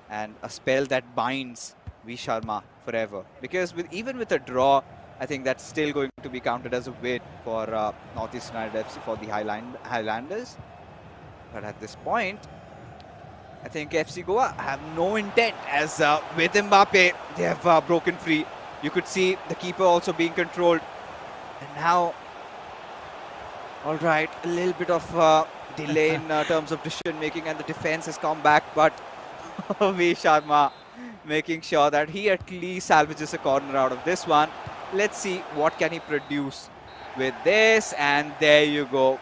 and a spell that binds V Sharma forever. Because even with a draw, I think that's still going to be counted as a win for Northeast United FC for the Highlanders. But at this point, I think FC Goa have no intent, as with Mbappe, they have broken free. You could see the keeper also being controlled. And now, all right, a little bit of delay in terms of decision making, and the defense has come back. But V Sharma making sure that he at least salvages a corner out of this one. Let's see what can he produce with this. And there you go.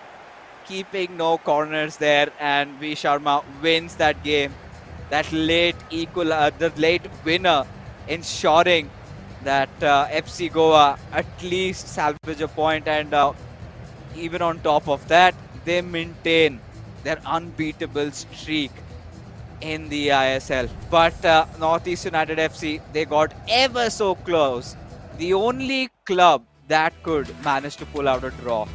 Keeping no corners there, and V Sharma wins that game. That late the late winner, ensuring that FC Goa at least salvage a point, and even on top of that, they maintain their unbeatable streak in the eISL. But Northeast United FC, they got ever so close. The only club that could manage to pull out a draw.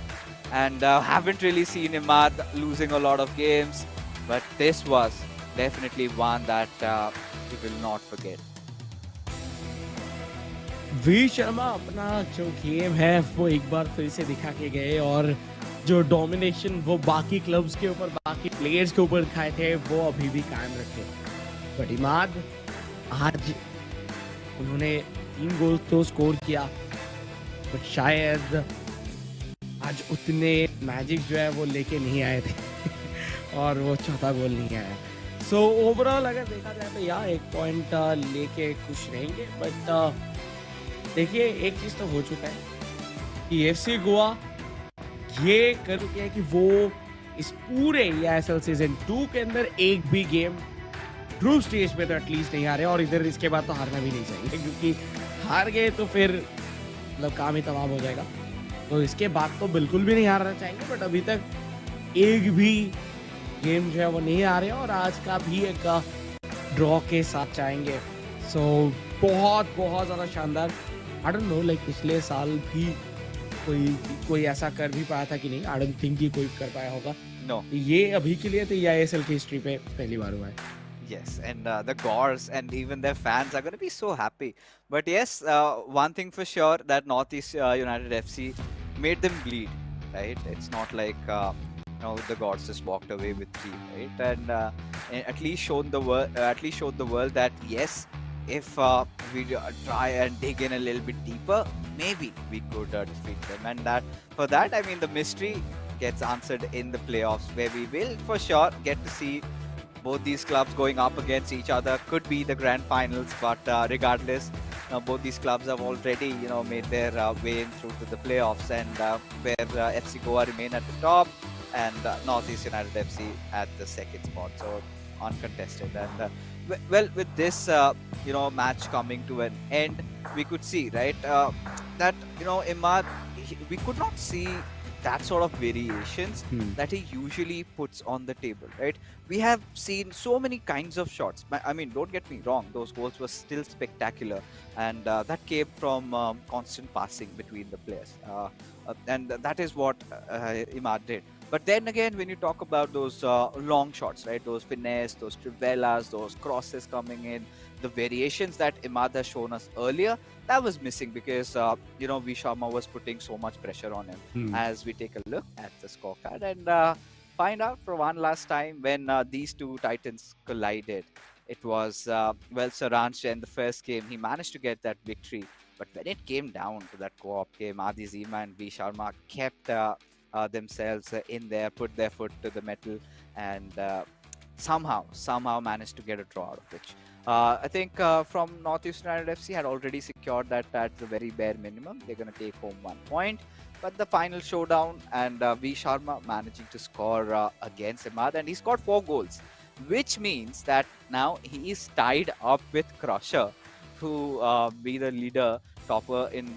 And haven't really seen Imad losing a lot of games, but this was definitely one that we will not forget. V Sharma अपना जो game है वो एक बार फिर से दिखा के गए, और जो डोमिनेशन वो बाकी क्लब्स के ऊपर, बाकी प्लेयर्स के ऊपर दिखाए थे, वो अभी भी कायम रखे। बट इमाद, आज उन्होंने 3 गोल तो स्कोर किया, बट शायद आज उतने मैजिक जो है वो लेके नहीं आए थे और वो चौथा गोल नहीं आया। सो ओवरऑल अगर देखा जाए तो यार 1 पॉइंट लेके खुश रहेंगे। बट देखिए, एक चीज़ तो हो चुका है कि एफसी गोवा ये कर चुके हैं कि वो इस पूरे eISL सीजन 2 के अंदर एक भी गेम ग्रुप स्टेज पे तो एटलीस्ट नहीं आ रहे, और इधर इसके बाद तो हारना भी नहीं चाहिए, क्योंकि हार गए तो फिर मतलब काम ही तमाम हो जाएगा। तो इसके बाद तो बिल्कुल भी नहीं हारना चाहेंगे, बट अभी तक एक भी गेम जो है वो नहीं आ रहे हैं, और आज का भी एक ड्रॉ के साथ चाहेंगे। सो बहुत बहुत ज़्यादा शानदार। आई डोंट नो, लाइक पिछले साल भी कोई ऐसा कर भी पाया था कि नहीं, आई डोंट थिंक कि कोई कर पाया होगा। No. ये अभी के लिए तो eISL की हिस्ट्री पे पहली बार हुआ है। Yes, and the Gors and even their fans are going to be so happy. But yes, one thing for sure, that Northeast United FC made them bleed, right? It's not like the Gors just walked away with 3, right? And at least showed the world that yes, if we try and dig in a little bit deeper, maybe we could defeat them. And for that, I mean, the mystery gets answered in the playoffs, where we will for sure get to see both these clubs going up against each other. Could be the grand finals, but regardless, both these clubs have already made their way in through to the playoffs, and where FC Goa remain at the top, and Northeast United FC at the second spot, so uncontested. And well, with this match coming to an end, we could see, right, that Imad, we could not see that sort of variations that he usually puts on the table, right? We have seen so many kinds of shots. I mean, don't get me wrong, those goals were still spectacular, and that came from constant passing between the players, and that is what Imad did. But then again, when you talk about those long shots, right, those finesse, those trivelas, those crosses coming in, the variations that Imad has shown us earlier, that was missing, because V Sharma was putting so much pressure on him. As we take a look at the scorecard and find out for one last time, when these two titans collided, it was Saranch in the first game. He managed to get that victory, but when it came down to that co-op game, Adi Zima and V Sharma kept themselves in there, put their foot to the metal, and somehow managed to get a draw out of which. I think from Northeast United FC had already secured that at the very bare minimum. They're going to take home 1 point. But the final showdown and V Sharma managing to score against Imad, and he scored 4 goals, which means that now he is tied up with Crusher to be the leader topper in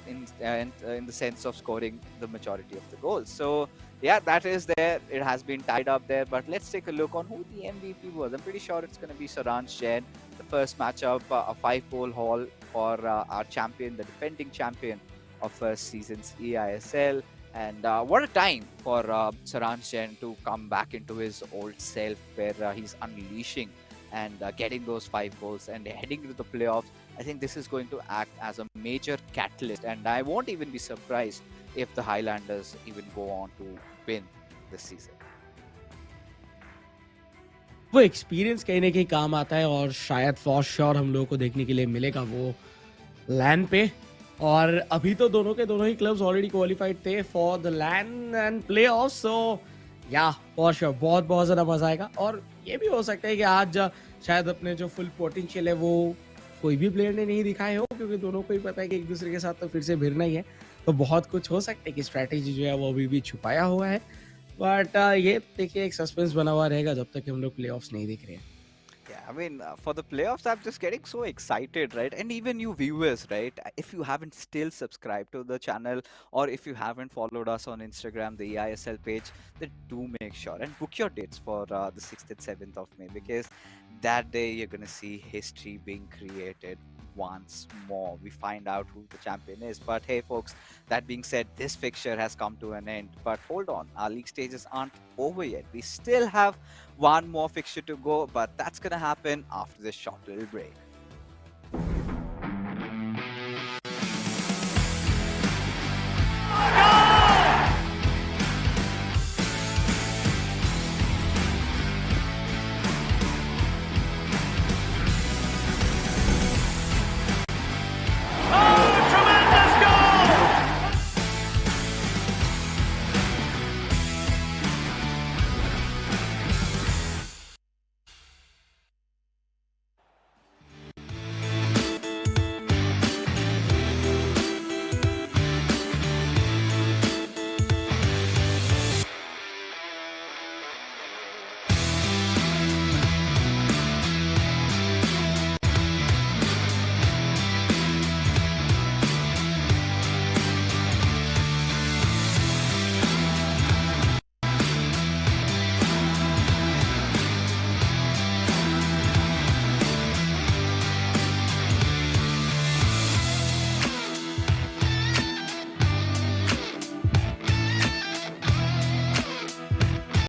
the sense of scoring the majority of the goals. So yeah, that is there. It has been tied up there. But let's take a look on who the MVP was. I'm pretty sure it's going to be Saransh Jain. The first matchup, a 5-goal haul for our champion, the defending champion of first season's eISL. And what a time for Saransh Jain to come back into his old self, where he's unleashing and getting those 5 goals and heading to the playoffs. I think this is going to act as a major catalyst, and I won't even be surprised if the Highlanders even go on to win this season. वो experience कहीं ना कहीं काम आता है और शायद for sure हम लोगों को देखने के लिए मिलेगा वो लैन पे। और अभी तो दोनों के दोनों ही क्लब्स ऑलरेडी क्वालिफाइड थे फॉर द लैन and play off, so yeah for sure बहुत बहुत ज़्यादा मजा आएगा। और ये भी हो सकता है कि आज शायद अपने जो फुल पोटेंशियल है वो कोई भी प्लेयर ने नहीं दिखाए हो, क्योंकि दोनों को ही पता है कि एक दूसरे के साथ तो फिर से भिड़ना ही है। तो बहुत कुछ हो सकता है कि स्ट्रैटेजी जो है वो अभी भी छुपाया हुआ है, बट ये देखिए एक सस्पेंस बना हुआ रहेगा जब तक हम लोग प्लेऑफ्स नहीं देख रहे हैं। Yeah, I mean, for the playoffs, I'm just getting so excited, right? And even you viewers, right? If you haven't still subscribed to the channel, or if you haven't followed us on Instagram, the eISL page, then do make sure and book your dates for the 6th and 7th of May, because that day you're going to see history being created once more. We find out who the champion is. But hey, folks, that being said, this fixture has come to an end. But hold on, our league stages aren't over yet. We still have one more fixture to go, but that's going to happen after this short little break.